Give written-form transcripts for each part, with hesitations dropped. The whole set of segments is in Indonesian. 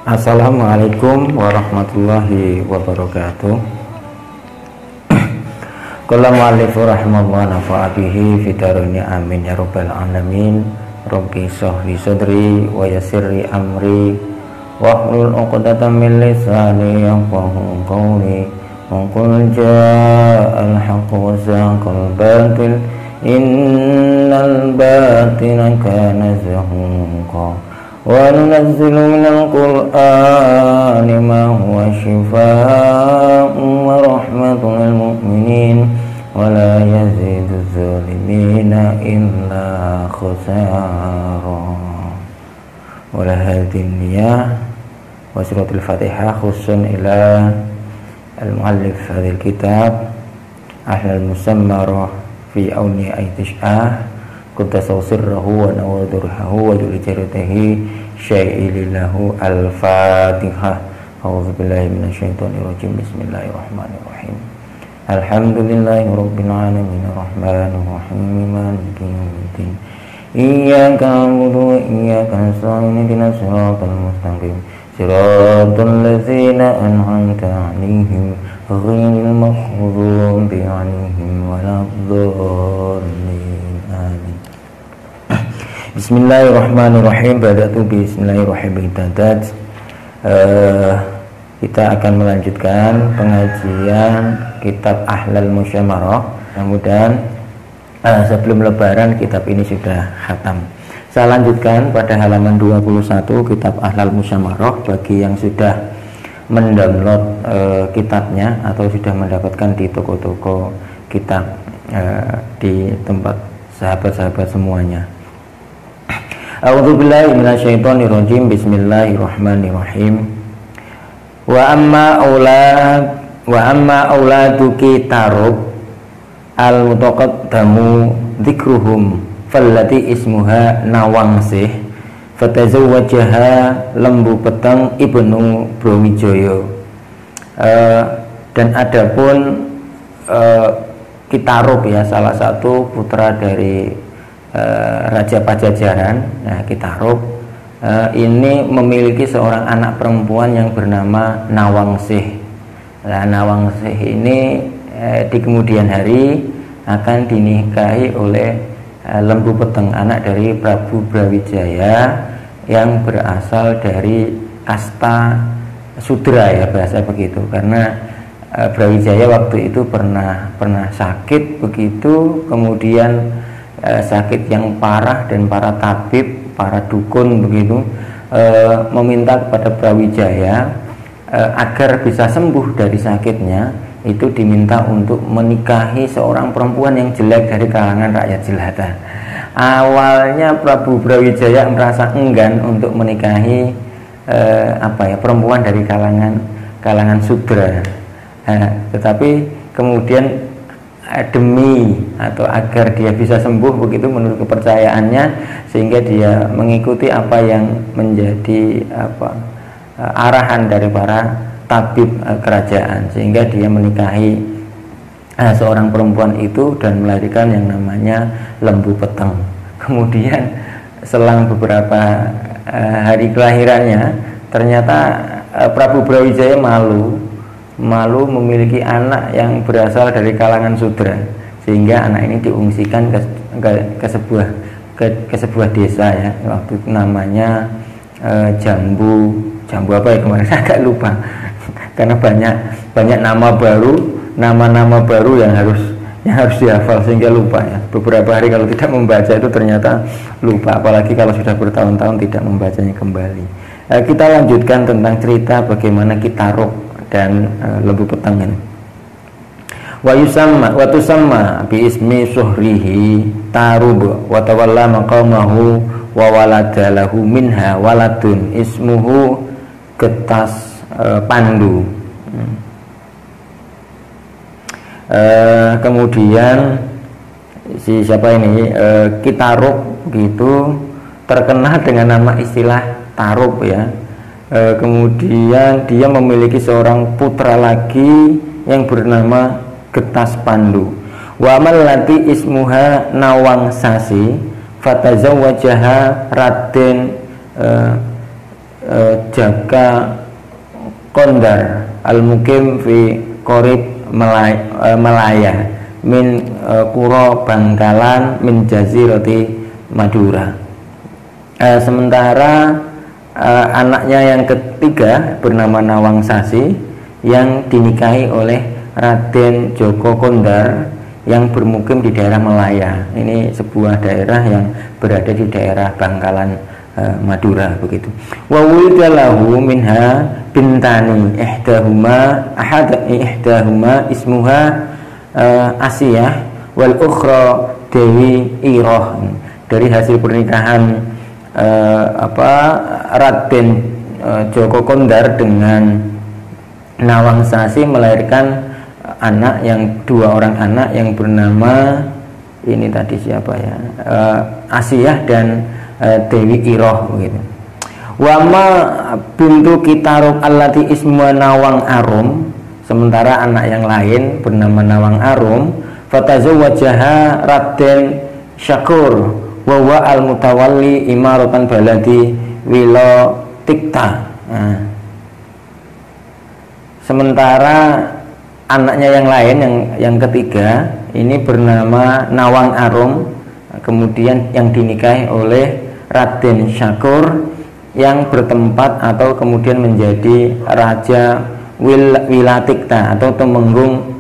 Assalamualaikum warahmatullahi wabarakatuh. Qala mu'allifu rahimahullah nafa'a bihi fidarunya amin ya rabbal alamin. Rabbi shrahli sadri wa yassirli amri wahlul 'uqdatam min lisani yafqahu qawli. Wa qul ja'al haqqu wa zahaqal batil innal batila kana zahuqa. Wa nunazzilu minal qur'ani ma huwa shifaa'un wa rahmatun lil mu'minin wa la yazidu zalimina illa khusara. Wa la hadiniyah wa suratul fatihah khusun ila al-muallif hadhil kitab ahlal musammarah fi awni aitish'ah Qudasa sirrahu wa nawadurhahu wa julijaratihi syai'ilillahu al-fatihah. A'udzubillahi minasyaitonirrajim. Bismillahirrahmanirrahim. Alhamdulillahi rabbil alamin arrahmanir rahim maliki yaumiddin. Iyyaka na'budu wa iyyaka nasta'in ihdinas siratal mustaqim siratal ladzina an'amta 'alaihim ghairil maghdubi 'alaihim waladdallin. Amin. Bismillahirrahmanirrahim. Badatu bismillahirrahmanirrahim. Kita akan melanjutkan pengajian kitab Ahlal Musyamarah. Mudah-mudahan sebelum lebaran kitab ini sudah khatam. Saya lanjutkan pada halaman 21 kitab Ahlal Musyamarah. Bagi yang sudah mendownload kitabnya atau sudah mendapatkan di toko-toko kitab di tempat sahabat-sahabat semuanya. A'udzubillahi minasyaitonirrajim. Bismillahirrahmanirrahim. Wa amma auladuki tarub al mutaqaddamu dzikruhum fallati ismuha nawangsih fatazawwajaha lembu peteng ibnu Brawijaya. Dan adapun Kitarub ya, salah satu putra dari Raja Pajajaran. Nah, Kitarub ini memiliki seorang anak perempuan yang bernama Nawangsih. Nah, Nawangsih ini di kemudian hari akan dinikahi oleh lembu peteng, anak dari Prabu Brawijaya yang berasal dari kasta Sudra ya, bahasa begitu, karena Brawijaya waktu itu pernah sakit begitu, kemudian sakit yang parah, dan para tabib, para dukun begitu meminta kepada Brawijaya agar bisa sembuh dari sakitnya, itu diminta untuk menikahi seorang perempuan yang jelek dari kalangan rakyat jelata. Awalnya Prabu Brawijaya merasa enggan untuk menikahi perempuan dari kalangan Sudra. Tetapi kemudian demi atau agar dia bisa sembuh begitu menurut kepercayaannya, sehingga dia mengikuti apa yang menjadi arahan dari para tabib kerajaan, sehingga dia menikahi seorang perempuan itu dan melahirkan yang namanya lembu peteng. Kemudian selang beberapa hari kelahirannya, ternyata Prabu Brawijaya malu memiliki anak yang berasal dari kalangan Sudra, sehingga anak ini diungsikan ke sebuah desa ya, waktu itu namanya Jambu apa ya kemarin agak lupa, karena banyak nama baru yang harus dihafal sehingga lupa ya. Beberapa hari kalau tidak membaca itu ternyata lupa, apalagi kalau sudah bertahun-tahun tidak membacanya kembali. Kita lanjutkan tentang cerita bagaimana Kitarub dan lembu peteng ini. Wa tusamma bi ismi suhrihi Tarub wa tawalla maqamahu wa walada lahu minha waladun ismuhu Getas Pandu. Kemudian siapa ini Kitarub gitu terkenal dengan nama istilah Tarub ya. Kemudian dia memiliki seorang putra lagi yang bernama Getas Pandu. Wa mallati ismuha Nawangsasi fatazawwajaha Raden Jaka Kondar al-mukim fi Korib Melaya min Kuro Bangkalan min Jazirati Madura. Sementara anaknya yang ketiga bernama Nawangsasi yang dinikahi oleh Raden Joko Kondar yang bermukim di daerah Melaya. Ini sebuah daerah yang berada di daerah Bangkalan Madura begitu. Wa wulidalahu minha bintani ihdahuma ismuha Asiyah wal ukhra Dewi Iroh. Dari hasil pernikahan Raden Joko Kondar dengan Nawangsasi melahirkan dua orang anak yang bernama ini tadi siapa ya, Asiyah dan Dewi Iroh begitu. Wama bintu Kitaruk allati ismuha Nawang Arum. Sementara anak yang lain bernama Nawang Arum, fatazawwajaha Raden Syakur wa huwa al-mutawalli imaratan baladi Wilotikta. Sementara anaknya yang lain yang ketiga ini bernama Nawang Arum, kemudian yang dinikahi oleh Raden Syakur yang bertempat atau kemudian menjadi Raja Wilatikta atau Temenggung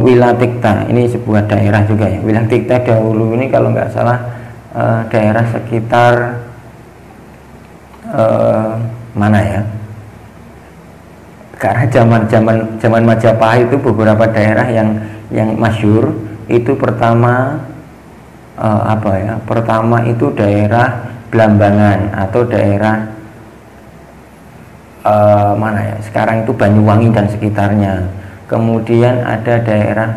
Wilatikta. Ini sebuah daerah juga ya. Wilatikta dahulu ini kalau nggak salah daerah sekitar mana ya? Karena zaman Majapahit itu beberapa daerah yang masyhur itu pertama pertama itu daerah Blambangan atau daerah mana ya, sekarang itu Banyuwangi dan sekitarnya. Kemudian ada daerah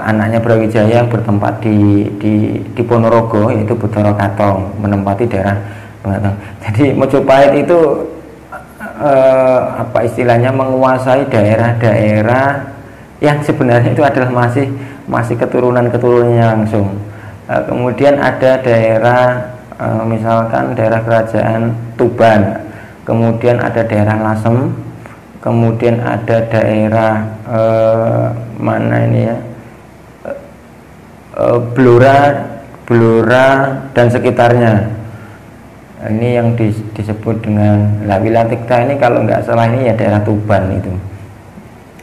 anaknya Brawijaya yang bertempat di Ponorogo, yaitu Bathara Katong, menempati daerah Batang. Jadi Majapahit itu istilahnya menguasai daerah-daerah yang sebenarnya itu adalah masih keturunan-keturunannya langsung. Kemudian ada daerah misalkan daerah kerajaan Tuban, kemudian ada daerah Lasem, kemudian ada daerah mana ini ya, Blora dan sekitarnya. Ini yang disebut dengan Wilatikta ini kalau nggak salah ini ya daerah Tuban itu,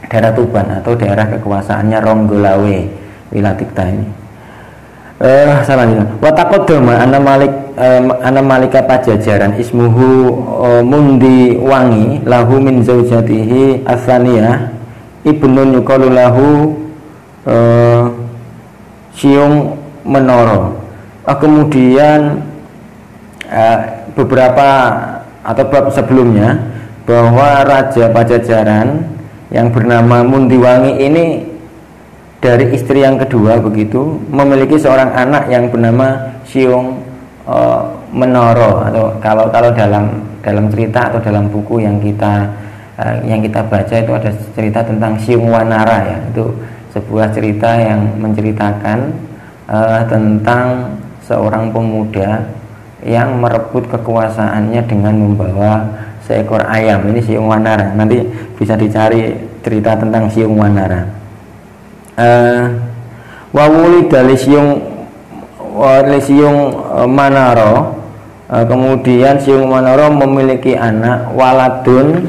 daerah Tuban atau daerah kekuasaannya Ronggolawe Wilatikta ini. Selanjutnya Wataqaddama ana malika Pajajaran ismuhu Mundi Wangi lahu min zaujatihi Atsaniyah ibnun yuqalu lahu Siung Menoro. Kemudian beberapa atau bab sebelumnya bahwa Raja Pajajaran yang bernama Mundiwangi ini dari istri yang kedua begitu memiliki seorang anak yang bernama Siung Menoro, atau kalau dalam cerita atau dalam buku yang kita baca itu ada cerita tentang Siung Wanara ya. Itu sebuah cerita yang menceritakan tentang seorang pemuda yang merebut kekuasaannya dengan membawa seekor ayam. Ini Siung Wanara, nanti bisa dicari cerita tentang Siung Wanara. Wawuli dari Siung Manaro, kemudian Siung Manaro memiliki anak waladun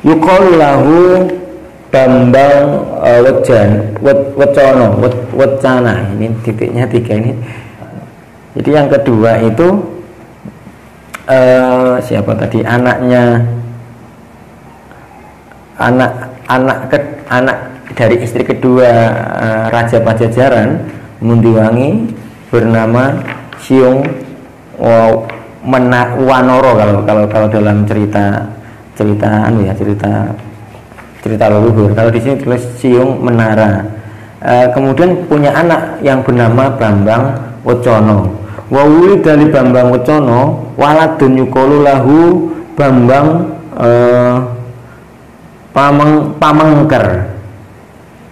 yuqalu lahu Bambang Wecana. Ini titiknya 3 ini. Jadi yang kedua itu siapa tadi anak dari istri kedua Raja Pajajaran Mundiwangi bernama Siung Wanoro kalau dalam cerita leluhur. Kalau di sini tulis Siung Menara. Kemudian punya anak yang bernama Bambang Wecono. Wa wulida li Bambang Wecono waladun yuqalu lahu Bambang Pamengker.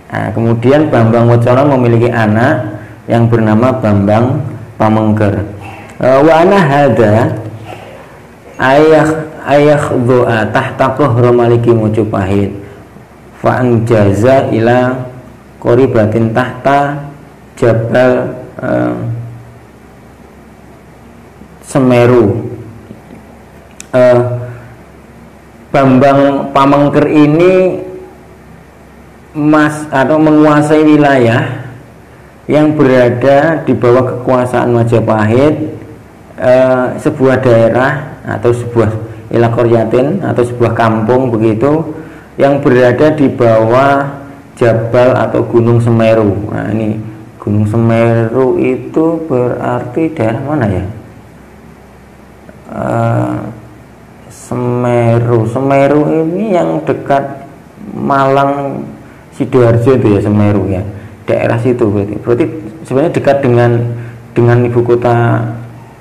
Kemudian Bambang Wecono memiliki anak yang bernama Bambang Pamengker. Wa ana hada ayah doa tahta qahra maliki Mojopahit fa anjaza ila qoribatin tahta Jabal Semeru. Bambang Pamengker ini menguasai wilayah yang berada di bawah kekuasaan Majapahit, sebuah daerah atau sebuah ila qaryatin atau sebuah kampung begitu yang berada di bawah Jabal atau Gunung Semeru. Nah, ini Gunung Semeru itu berarti daerah mana ya? Semeru ini yang dekat Malang Sidoarjo itu ya, Semeru ya, daerah situ berarti sebenarnya dekat dengan ibu kota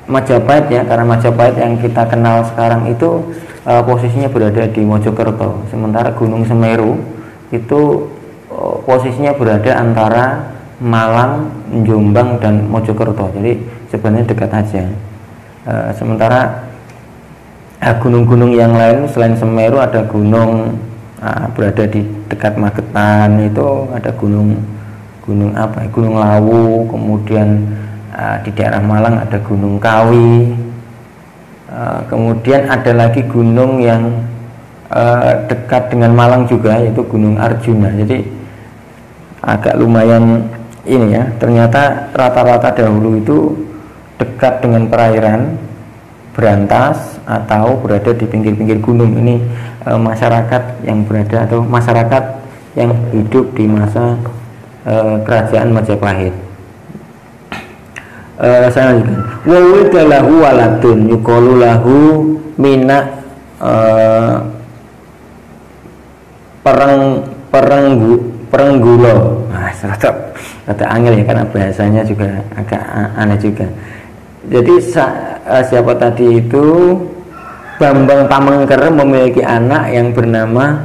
Majapahit ya, karena Majapahit yang kita kenal sekarang itu posisinya berada di Mojokerto, sementara Gunung Semeru itu posisinya berada antara Malang, Jombang dan Mojokerto, jadi sebenarnya dekat aja. Sementara gunung-gunung yang lain selain Semeru ada gunung berada di dekat Magetan, itu ada gunung apa? Gunung Lawu, kemudian di daerah Malang ada Gunung Kawi, kemudian ada lagi gunung yang dekat dengan Malang juga yaitu Gunung Arjuna. Jadi agak lumayan ini ya, ternyata rata-rata dahulu itu dekat dengan perairan, berantas atau berada di pinggir-pinggir gunung. Ini masyarakat yang berada atau masyarakat yang hidup di masa kerajaan Majapahit. Saya lanjutkan. Wa wadalahu waladun yuqalu lahu Mina Perenggulo. Nah, rada angel ya, karena bahasanya juga agak aneh juga. Jadi siapa tadi itu, Bambang Pamengker memiliki anak yang bernama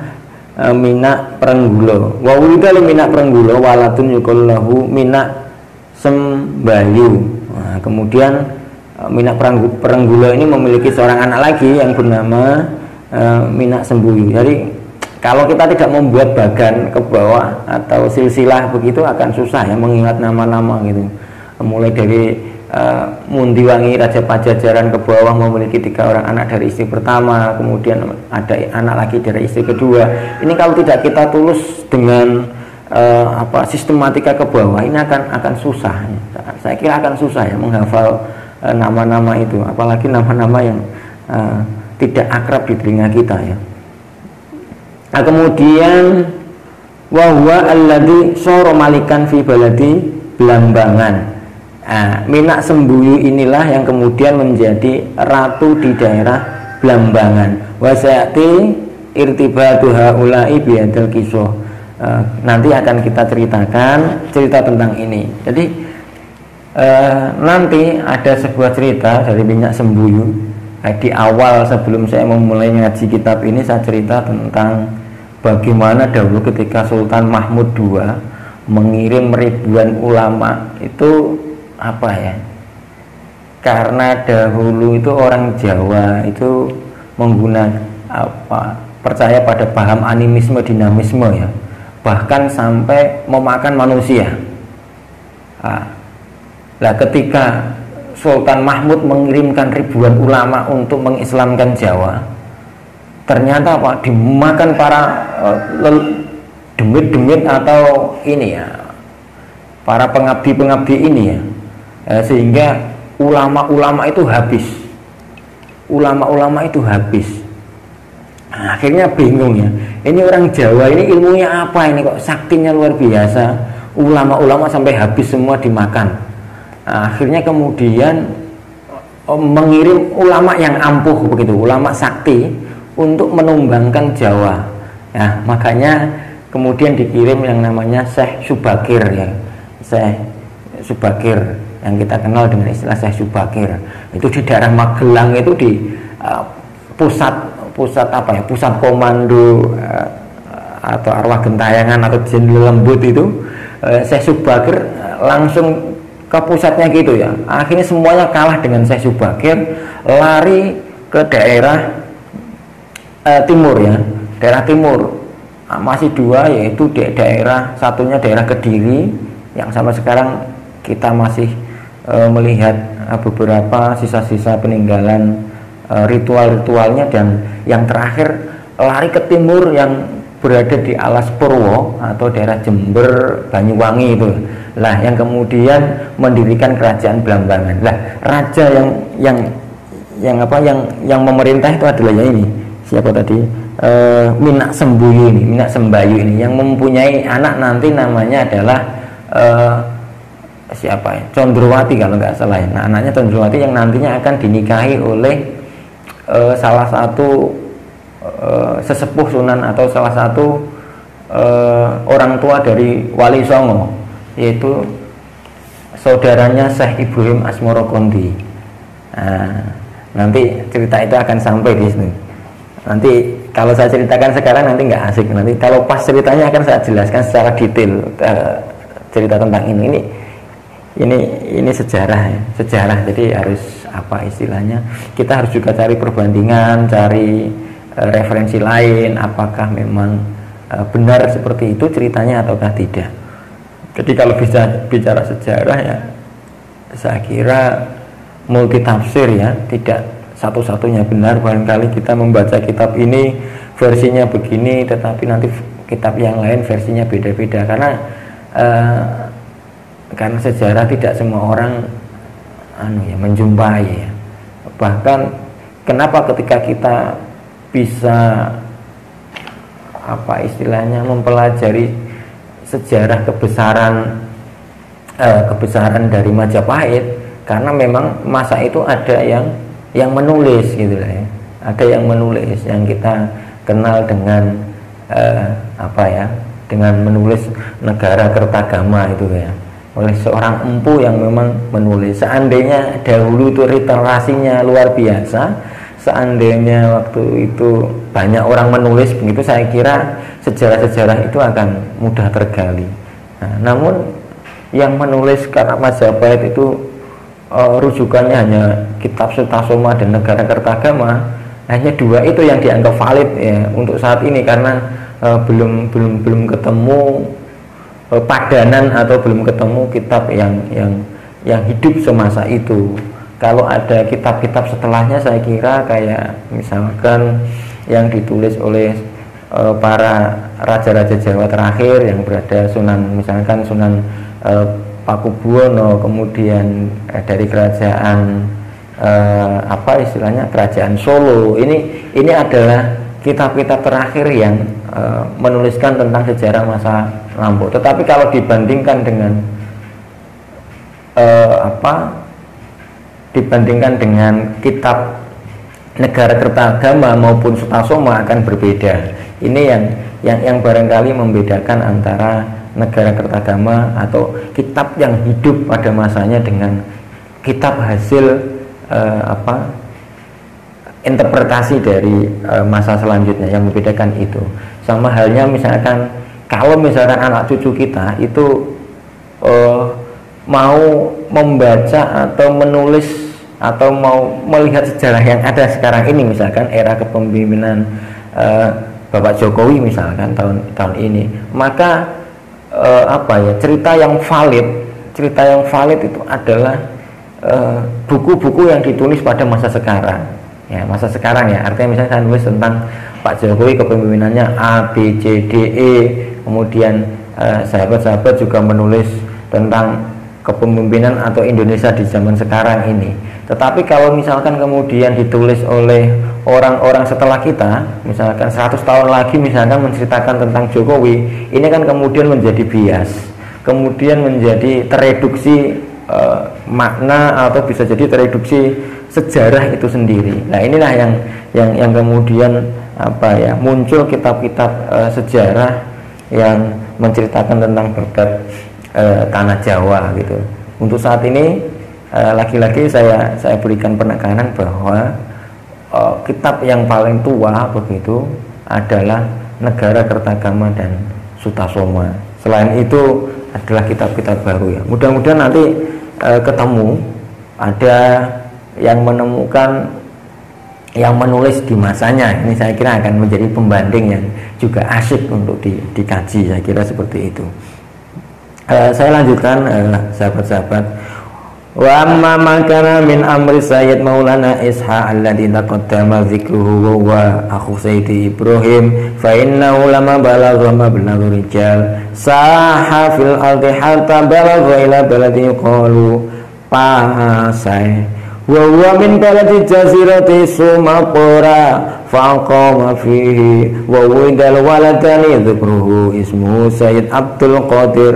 Mina Perenggulo. Wa wulida li Mina Perenggulo waladun yuqalu lahu Mina Sembayu. Nah, kemudian Mina Perenggulo ini memiliki seorang anak lagi yang bernama Mina Sembuyu. Jadi kalau kita tidak membuat bagan ke bawah atau silsilah begitu akan susah ya mengingat nama-nama gitu. Mulai dari Mundiwangi Raja Pajajaran ke bawah memiliki 3 orang anak dari istri pertama, kemudian ada anak lagi dari istri kedua. Ini kalau tidak kita tulus dengan sistematika ke bawah, ini akan susah. Saya kira akan susah ya menghafal nama-nama itu, apalagi nama-nama yang tidak akrab di telinga kita ya. Nah, kemudian wahwa alladzi sara malikan fi baladi Blambangan. Mina Sembuyu inilah yang kemudian menjadi ratu di daerah Blambangan. Wa sayati irtibatu haula'i biadil kisah. Nanti akan kita ceritakan cerita tentang ini. Jadi nanti ada sebuah cerita dari Minyak Sembuyu. Di awal sebelum saya memulai ngaji kitab ini, saya cerita tentang bagaimana dahulu ketika Sultan Mahmud II mengirim ribuan ulama itu apa ya? Karena dahulu itu orang Jawa itu menggunakan percaya pada paham animisme dinamisme ya, bahkan sampai memakan manusia. Nah, ketika Sultan Mahmud mengirimkan ribuan ulama untuk mengislamkan Jawa, ternyata dimakan para demit-demit atau ini ya, para pengabdi-pengabdi ini ya, sehingga ulama-ulama itu habis. Nah, akhirnya bingung ya, ini orang Jawa ini ilmunya apa ini kok saktinya luar biasa, ulama-ulama sampai habis semua dimakan. Nah, akhirnya kemudian mengirim ulama yang ampuh begitu, ulama sakti untuk menumbangkan Jawa. Nah, makanya kemudian dikirim yang namanya Syekh Subakir ya, Syekh Subakir yang kita kenal dengan istilah Syekh Subakir. Itu di daerah Magelang, itu di pusat komando atau arwah gentayangan atau jin lembut itu. Syekh Subakir langsung ke pusatnya gitu ya. Akhirnya semuanya kalah dengan Syekh Subakir, lari ke daerah timur ya, daerah timur. Masih dua, yaitu di daerah satunya daerah Kediri yang sampai sekarang kita masih melihat beberapa sisa-sisa peninggalan ritual-ritualnya, dan yang terakhir lari ke timur yang berada di Alas Purwo atau daerah Jember, Banyuwangi itu. Lah yang kemudian mendirikan kerajaan Blambangan. Lah raja yang memerintah itu adalah yang ini. Siapa tadi? Minak Sembayu ini, Minak Sembayu ini yang mempunyai anak nanti namanya adalah siapa ya? Condrowati kalau nggak salah ya. Nah, anaknya Condrowati yang nantinya akan dinikahi oleh salah satu sesepuh Sunan atau salah satu orang tua dari Wali Songo, yaitu saudaranya Syekh Ibrahim Asmorokondi. Nah, nanti cerita itu akan sampai di sini. Nanti kalau saya ceritakan sekarang nanti nggak asik. Nanti kalau pas ceritanya akan saya jelaskan secara detail cerita tentang ini sejarah ya. Sejarah, jadi harus apa istilahnya, kita harus juga cari perbandingan, cari referensi lain, apakah memang benar seperti itu ceritanya ataukah tidak. Jadi kalau bisa bicara sejarah ya, saya kira multi tafsir ya, tidak satu-satunya benar. Barangkali kita membaca kitab ini versinya begini, tetapi nanti kitab yang lain versinya beda-beda, karena sejarah tidak semua orang menjumpai ya. Bahkan kenapa ketika kita bisa apa istilahnya mempelajari sejarah kebesaran dari Majapahit, karena memang masa itu ada yang menulis gitu lah ya. Ada yang menulis yang kita kenal dengan dengan menulis Negara Kertagama itu ya, oleh seorang empu yang memang menulis. Seandainya dahulu itu literasinya luar biasa, seandainya waktu itu banyak orang menulis begitu, saya kira sejarah-sejarah itu akan mudah tergali. Nah, namun yang menulis karena Majapahit itu rujukannya hanya kitab Sutasoma dan Negara Kertagama, hanya dua itu yang dianggap valid ya untuk saat ini, karena belum ketemu padanan atau belum ketemu kitab yang hidup semasa itu. Kalau ada kitab-kitab setelahnya, saya kira kayak misalkan yang ditulis oleh para raja-raja Jawa terakhir yang berada misalkan Sunan Pakubuwono, kemudian dari kerajaan kerajaan Solo. Ini adalah kitab-kitab terakhir yang menuliskan tentang sejarah masa lampau. Tetapi kalau dibandingkan dengan kitab Negara Kertagama maupun Sutasoma akan berbeda. Ini yang barangkali membedakan antara Negara Kertagama atau kitab yang hidup pada masanya dengan kitab hasil interpretasi dari masa selanjutnya. Yang membedakan itu sama halnya misalkan kalau misalkan anak cucu kita itu mau membaca atau menulis atau mau melihat sejarah yang ada sekarang ini, misalkan era kepemimpinan Bapak Jokowi misalkan tahun ini, maka cerita yang valid itu adalah buku-buku yang ditulis pada masa sekarang ya, artinya misalnya saya nulis tentang Pak Jokowi kepemimpinannya A, B, C, D, E, kemudian sahabat-sahabat juga menulis tentang kepemimpinan atau Indonesia di zaman sekarang ini. Tetapi kalau misalkan kemudian ditulis oleh orang-orang setelah kita, misalkan 100 tahun lagi misalkan menceritakan tentang Jokowi, ini kan kemudian menjadi bias, kemudian menjadi tereduksi makna atau bisa jadi tereduksi sejarah itu sendiri. Nah, inilah yang kemudian muncul kitab-kitab sejarah yang menceritakan tentang babat tanah Jawa gitu. Untuk saat ini lagi-lagi saya berikan penekanan bahwa kitab yang paling tua begitu adalah Negara Kertagama dan Sutasoma. Selain itu adalah kitab-kitab baru ya. Mudah-mudahan nanti ketemu, ada yang menemukan, yang menulis di masanya. Ini saya kira akan menjadi pembanding yang juga asyik untuk dikaji, saya kira seperti itu. Saya lanjutkan, sahabat-sahabat. Wa amma man kana min amri Sayyid Maulana Ishaq alladhi taqaddama dzikruhu wa akhu Sayyidi Ibrahim fa innahu lama balagha mablagha rijal saha fil ardi hatta balagha ila baladi qalu Pasai wa huwa min baladi jazirati Sumatra fa aqama fihi wa widal waladani dzikruhu ismuhu Sayyid Abdul Qadir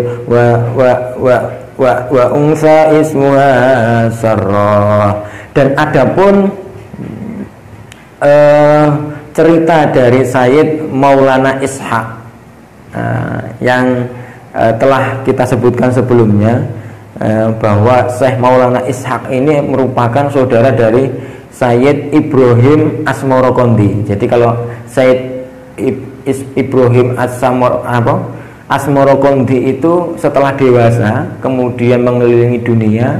wa unsa ismuha Sarrah. Dan adapun cerita dari Sayyid Maulana Ishaq yang telah kita sebutkan sebelumnya, bahwa Syekh Maulana Ishaq ini merupakan saudara dari Sayyid Ibrahim Asmorokondi. Jadi kalau Sayyid Ibrahim Asmorokondi itu setelah dewasa kemudian mengelilingi dunia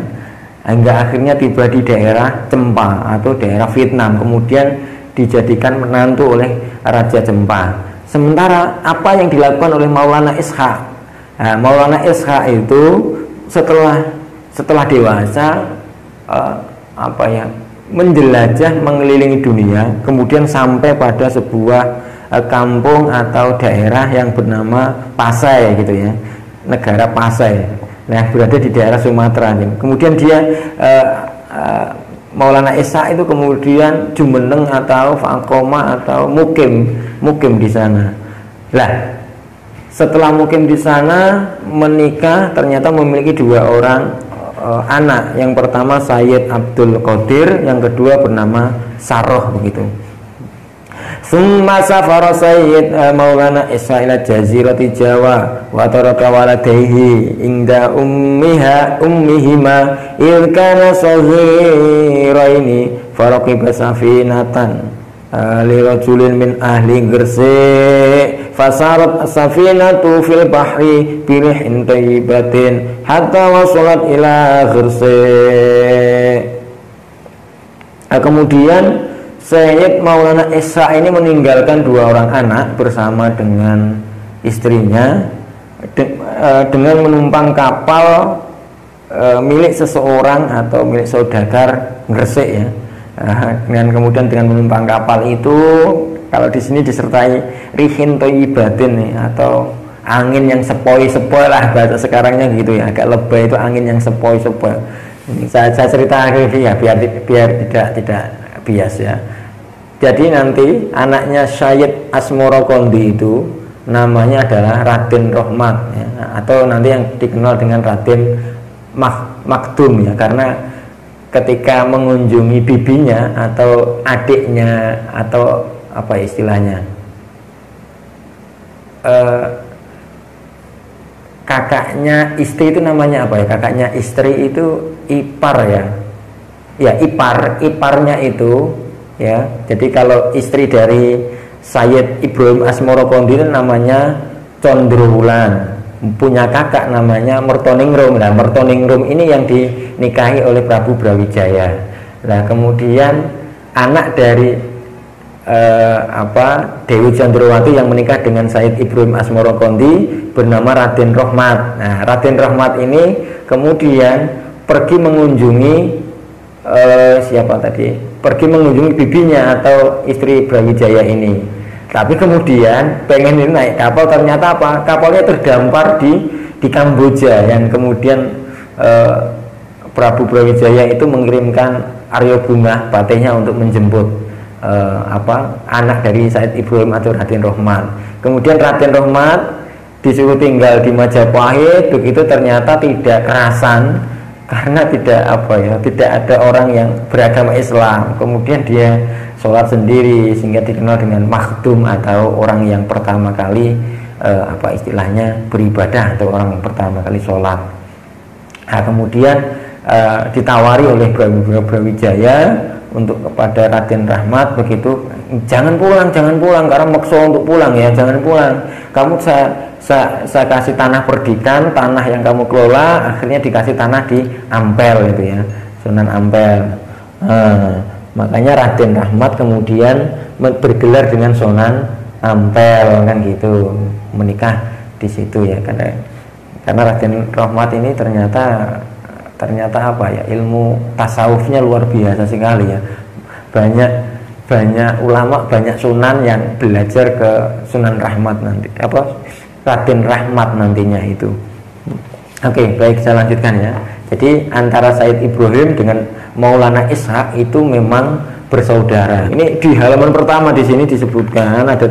hingga akhirnya tiba di daerah Cempa atau daerah Vietnam, kemudian dijadikan menantu oleh Raja Cempa. Sementara apa yang dilakukan oleh Maulana Ishaq, Maulana Ishaq itu setelah dewasa menjelajah mengelilingi dunia, kemudian sampai pada sebuah kampung atau daerah yang bernama Pasai gitu ya, negara Pasai. Nah, berada di daerah Sumatera. Kemudian dia Maulana Ishaq itu kemudian jumeneng atau faqoma atau mukim di sana. Lah, setelah mukim di sana menikah, ternyata memiliki 2 orang anak. Yang pertama Sayyid Abdul Qadir, yang kedua bernama Sarrah begitu. Summa safara Sayyid Maulana Ishaq ila jazirati Jawa wa taraka waladaihi inda ummihima idh kana saghiraini faraqiba safinatan li rajulin min ahli Gresik fasarat safinatu fil bahri birihin thayyibatin hatta wasalat ila Gresik. Kemudian Sayyid Maulana Ishaq ini meninggalkan 2 orang anak bersama dengan istrinya dengan menumpang kapal milik seseorang atau milik saudagar Gresik ya. Dan kemudian dengan menumpang kapal itu, kalau di sini disertai rihin thayyibatin nih, atau angin yang sepoi-sepoi lah bahasa sekarangnya gitu ya, agak lebay itu angin yang sepoi-sepoi. Saya cerita ya biar tidak bias ya. Jadi nanti anaknya Sayyid Asmorokondi itu namanya adalah Raden Rohmat ya, atau nanti yang dikenal dengan Raden Makdum ya, karena ketika mengunjungi bibinya atau adiknya atau apa istilahnya kakaknya istri itu namanya apa ya, kakaknya istri itu ipar ya iparnya itu ya. Jadi kalau istri dari Sayyid Ibrahim Asmorokondi itu namanya Condrowulan, punya kakak namanya Mertoningrum. Nah, Mertoningrum ini yang dinikahi oleh Prabu Brawijaya. Nah, kemudian anak dari Dewi Chandrawati yang menikah dengan Sayyid Ibrahim Asmorokondi bernama Raden Rohmat. Nah, Raden Rohmat ini kemudian pergi mengunjungi pergi mengunjungi bibinya atau istri Brawijaya ini. Tapi kemudian pengen ini naik kapal, ternyata apa? Kapalnya terdampar di Kamboja, yang kemudian Prabu Brawijaya itu mengirimkan Arya Bungah patihnya untuk menjemput anak dari Said Ibrahim atau Raden Rohmat. Kemudian Raden Rohmat disuruh tinggal di Majapahit, begitu ternyata tidak kerasan karena tidak ada orang yang beragama Islam. Kemudian dia sholat sendiri sehingga dikenal dengan makdum atau orang yang pertama kali istilahnya beribadah atau orang yang pertama kali sholat. Nah, kemudian ditawari oleh Brawijaya untuk kepada Raden Rahmat begitu, jangan pulang karena maksa untuk pulang ya, jangan pulang, kamu saya kasih tanah perdikan, tanah yang kamu kelola, akhirnya dikasih tanah di Ampel itu ya, Sunan Ampel. Makanya Raden Rahmat kemudian bergelar dengan Sunan Ampel kan gitu, menikah di situ ya, karena Raden Rahmat ini ternyata apa ya, ilmu tasawufnya luar biasa sekali ya. Banyak ulama, banyak sunan yang belajar ke Sunan Rahmat nanti, Raden Rahmat nantinya itu. Oke, baik, saya lanjutkan ya. Jadi antara Said Ibrahim dengan Maulana Ishaq itu memang bersaudara. Ini di halaman pertama di sini disebutkan ada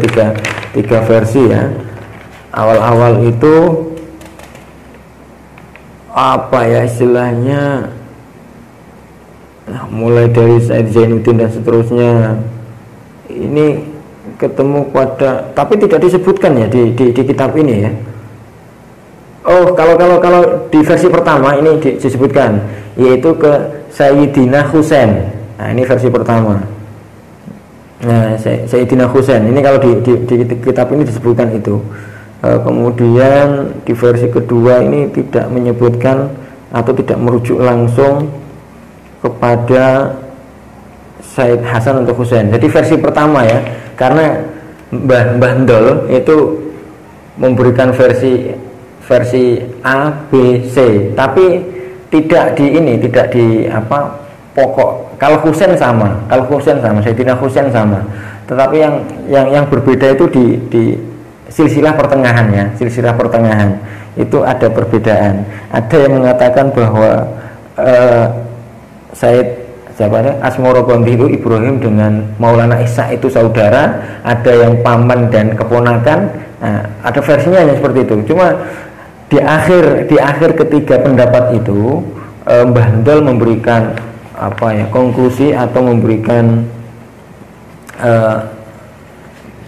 tiga versi ya. Awal-awal itu apa ya istilahnya, mulai dari Said Zainuddin dan seterusnya, ini ketemu pada, tapi tidak disebutkan ya di kitab ini ya. Oh, kalau di versi pertama ini disebutkan, yaitu ke Sayyidina Husain. Nah, ini versi pertama. Nah, Sayyidina Husain ini kalau di kitab ini disebutkan itu. Kemudian di versi kedua ini tidak menyebutkan atau tidak merujuk langsung kepada Said Hasan atau Husain. Jadi versi pertama ya, karena Mbah Ndol itu memberikan versi A, B, C, tapi tidak di pokok. Kalau Husain sama, Sayyidina Husain sama. Tetapi yang berbeda itu di silsilah pertengahannya, silsilah pertengahan itu ada perbedaan. Ada yang mengatakan bahwa Asmoro Gondi itu Ibrahim dengan Maulana Ishaq itu saudara, ada yang paman dan keponakan. Nah, ada versinya yang seperti itu. Cuma di akhir ketiga pendapat itu Mbah Ndol memberikan konklusi atau memberikan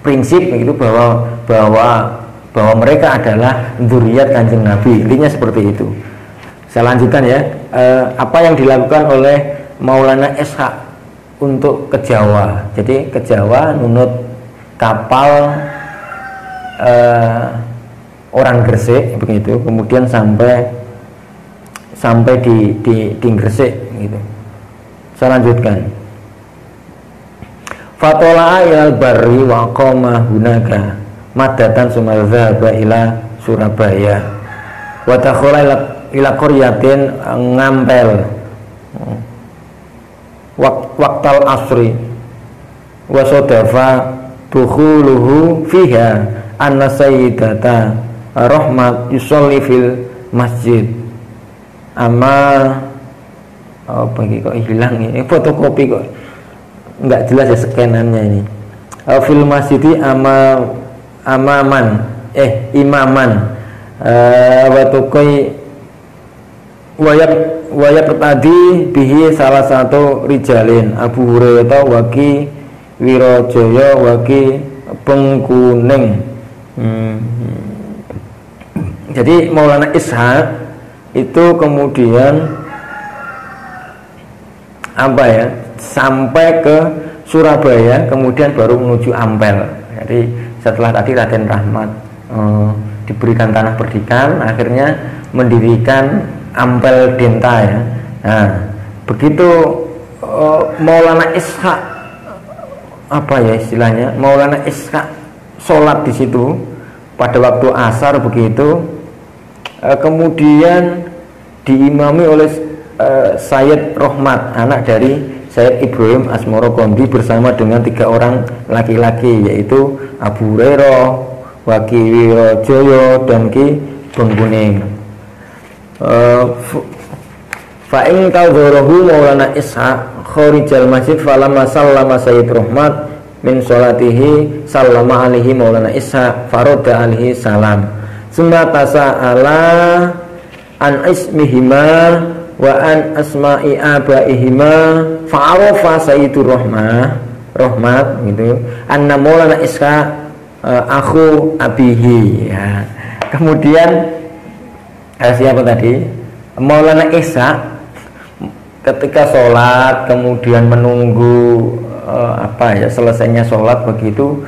prinsip itu bahwa mereka adalah dzurriyyat Kanjeng Nabi. Intinya seperti itu. Saya lanjutkan ya. Apa yang dilakukan oleh Maulana Ishaq untuk ke Jawa. Jadi ke Jawa nunut kapal orang Gresik begitu, kemudian sampai di Gresik gitu. Saya lanjutkan. Fatola ilal barri wa qoma hunaka madatan sumal dhahaba ila Surabaya wa takhala ila qaryatin Ngampel waqtal asri wa sodafa dukhuluhu fiha anna sayyidata Rahmat yusolli fil masjid. Kok hilang ini fotokopi kok nggak jelas ya scanannya ini. Fil masjidi imaman wayab tadi bihi salah satu rijalin Abu Hurairah waki Wirajaya waki Bengkuning. Jadi Maulana Ishaq itu kemudian sampai ke Surabaya, kemudian baru menuju Ampel. Jadi setelah tadi Raden Rahmat diberikan tanah perdikan, akhirnya mendirikan Ampel Denta ya. Nah, begitu Maulana Ishaq Maulana Ishaq sholat di situ pada waktu asar begitu. Kemudian diimami oleh Sayyid Rahmat, anak dari Sayyid Ibrahim Asmoro Gondi bersama dengan 3 orang laki-laki, yaitu Abu Hurairah, Waki Wirajaya dan Ki Bengkuning. Fa'in tawzorohu Maulana Ishaq khorijal masjid falamma sallama Sayyid Rahmat min sholatihi sallama alihi Maulana Ishaq faroda alihi salam summa tasa'ala an ismihima wa an asma'i abaihima fa'arafa Sayyidur Rahmat gitu anna Maulana Ishaq akhu abihi ya. Kemudian siapa tadi? Maulana Ishaq ketika sholat kemudian menunggu selesainya sholat begitu,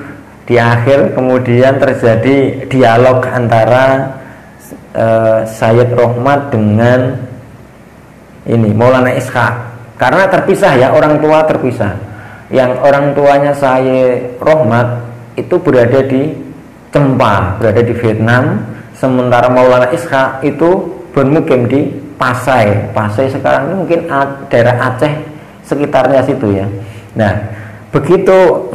Di akhir kemudian terjadi dialog antara Sayyid Rohmat dengan ini Maulana Ishaq, karena terpisah ya, orang tua terpisah. Yang orang tuanya Sayyid Rohmat itu berada di Cempa, berada di Vietnam, sementara Maulana Ishaq itu bermukim di Pasai. Pasai sekarang ini mungkin daerah Aceh sekitarnya situ ya. Nah, begitu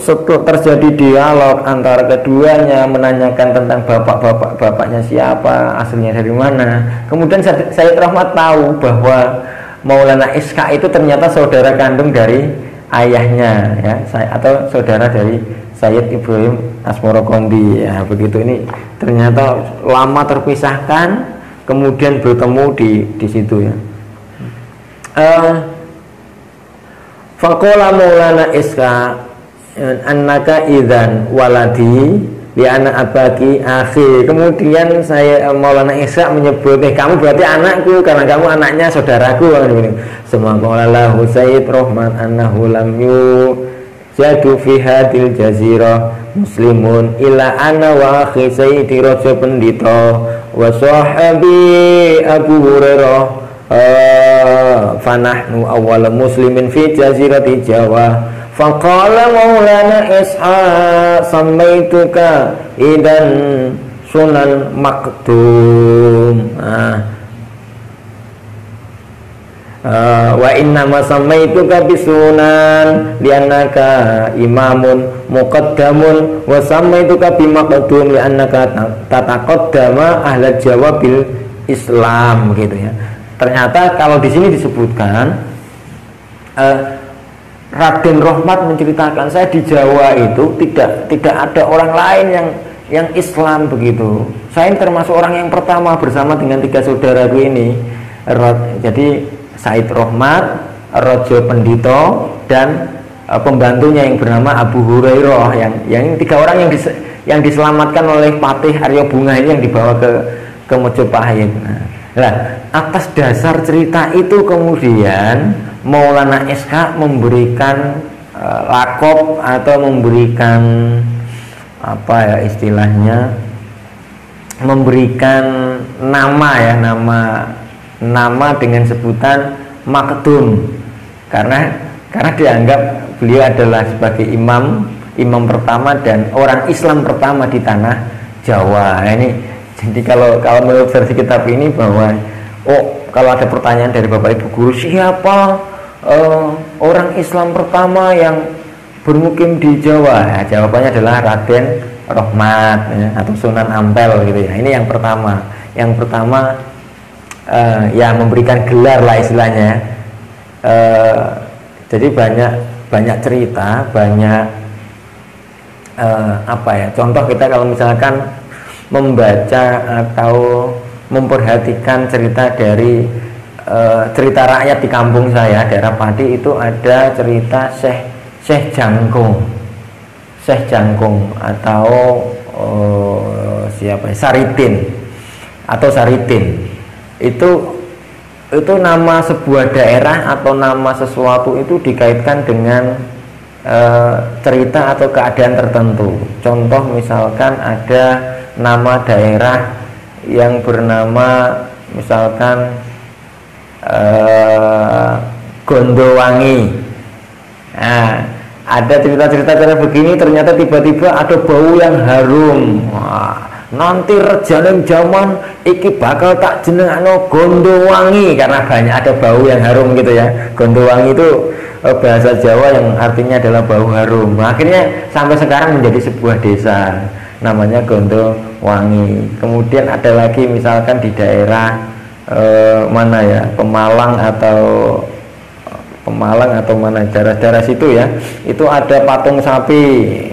terjadi dialog antara keduanya, menanyakan tentang bapaknya siapa, aslinya dari mana. Kemudian Sayyid Rohmat tahu bahwa Maulana Ishaq itu ternyata saudara kandung dari ayahnya ya, atau saudara dari Sayyid Ibrahim Asmorokondi ya. Begitu, ini ternyata lama terpisahkan, kemudian bertemu di situ ya. Faqala Maulana Ishaq annaka idzan waladi li ana abaki akhi. Kemudian saya Maulana Ishaq menyebut, kamu berarti anakku karena kamu anaknya saudaraku. Semua qala Sayyid Rohmat annahu lam yujadu fi hadil jazirah muslimun illa ana wa akhi Sayyidi Raja Pendito wa sahabi Abu Hurairah fanahnu awal muslimin fi jazirati Jawa. Faqala Maulana Ishaq sammaituka idan Sunan Maktum wa inna ma sammaituka bisunan liannaka imamun muqaddamun wa sammaituka bimaktum liannaka tataqaddama ahla Jawa bil Islam, gitu ya. Ternyata kalau di sini disebutkan Raden Rohmat menceritakan, saya di Jawa itu tidak ada orang lain yang Islam begitu. Saya termasuk orang yang pertama bersama dengan 3 saudaraku ini. Jadi Sayyid Rohmat, Raja Pendito, dan pembantunya yang bernama Abu Hurairah, yang 3 orang yang diselamatkan oleh Patih Arya Bunga ini, yang dibawa ke Mojopahit. Nah, atas dasar cerita itu kemudian Maulana Ishaq memberikan lakob atau memberikan apa ya istilahnya, memberikan nama ya, nama dengan sebutan Maktum, karena dianggap beliau adalah sebagai imam pertama dan orang Islam pertama di tanah Jawa. Nah, ini jadi kalau menurut versi kitab ini bahwa kalau ada pertanyaan dari Bapak Ibu guru, siapa orang Islam pertama yang bermukim di Jawa? Nah, jawabannya adalah Raden Rohmat ya, atau Sunan Ampel gitu ya. Ini yang pertama. Yang pertama ya memberikan gelar lah istilahnya. Jadi banyak cerita, banyak apa ya? Contoh kita kalau misalkan membaca atau memperhatikan cerita dari cerita rakyat di kampung saya, daerah Pati, itu ada cerita Syekh Jangkung atau siapa ya? Saritin. Itu nama sebuah daerah atau nama sesuatu itu dikaitkan dengan cerita atau keadaan tertentu. Contoh misalkan ada nama daerah yang bernama misalkan Gondowangi. Nah, ada cerita-cerita cara begini, ternyata tiba-tiba ada bau yang harum. Nanti rejaning zaman iki bakal tak jenengno Gondowangi karena banyak ada bau yang harum gitu ya. Gondowangi itu bahasa Jawa yang artinya adalah bau harum. Akhirnya sampai sekarang menjadi sebuah desa namanya Gondowangi. Kemudian ada lagi misalkan di daerah mana ya, Pemalang atau mana daerah situ ya, itu ada patung sapi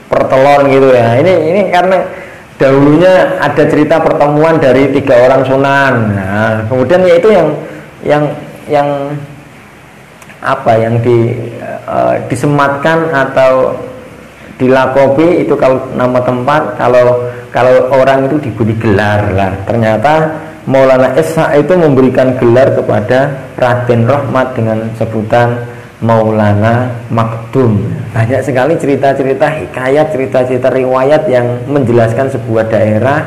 pertelon gitu ya. Ini karena dahulunya ada cerita pertemuan dari 3 orang sunan. Nah, kemudian yaitu yang apa yang disematkan atau dilakobi itu kalau nama tempat, kalau orang itu diberi gelar lah. Ternyata Maulana Ishaq itu memberikan gelar kepada Raden Rohmat dengan sebutan Maulana Maktum. Banyak sekali cerita-cerita hikayat, cerita-cerita riwayat yang menjelaskan sebuah daerah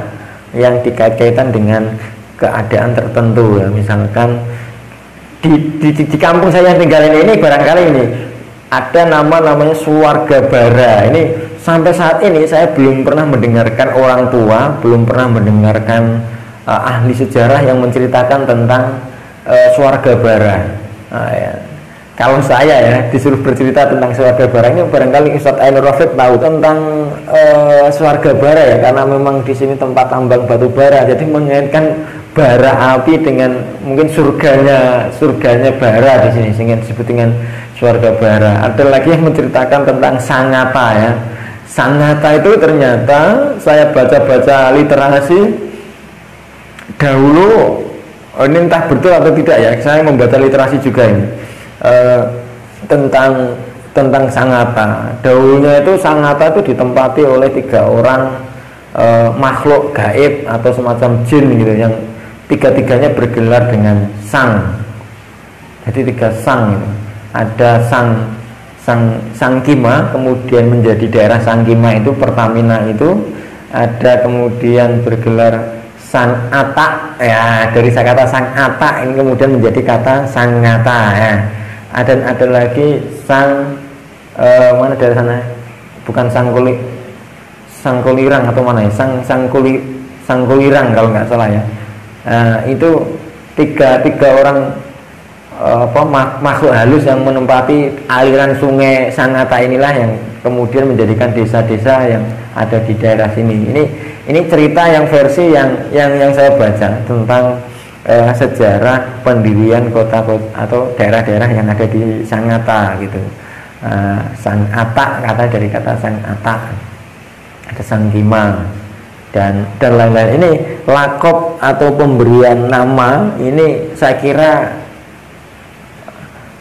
yang dikait-kaitan dengan keadaan tertentu ya. Misalkan di kampung saya tinggal ini barangkali ini ada namanya Suwarga Bara. Ini sampai saat ini saya belum pernah mendengarkan orang tua, belum pernah mendengarkan ahli sejarah yang menceritakan tentang Suwarga Bara. Ya. Kalau saya ya disuruh bercerita tentang Suwarga Bara ini barangkali Ustadz Ainur Rafiq tahu tentang Suwarga Bara ya, karena memang di sini tempat tambang batu bara, jadi mengaitkan bara api dengan mungkin surganya bara di sini sehingga disebut dengan Suwarga Bara. Ada lagi yang menceritakan tentang Sangatta ya. Sangatta itu ternyata saya baca-baca literasi dahulu, ini entah betul atau tidak ya, saya membaca literasi juga ini tentang Sangatta. Dahulunya itu Sangatta itu ditempati oleh 3 orang makhluk gaib atau semacam jin gitu, yang tiga-tiganya bergelar dengan sang. Jadi 3 sang gitu. Ada Sangkima, kemudian menjadi daerah Sangkima itu Pertamina itu. Ada kemudian bergelar Sangatta ya, dari kata Sangatta ini kemudian menjadi kata Sangatta ya. Ada lagi mana dari sana, bukan Sangkulirang atau mana ya, Sangkulirang kalau nggak salah ya. Itu tiga orang makhluk halus yang menempati aliran sungai Sangatta inilah yang kemudian menjadikan desa-desa yang ada di daerah sini. Ini cerita yang versi yang saya baca tentang sejarah pendirian kota atau daerah-daerah yang ada di Sangatta gitu. Sangatta kata dari kata Sangatta, ada Sangkima dan lain-lain. Ini lakop atau pemberian nama ini saya kira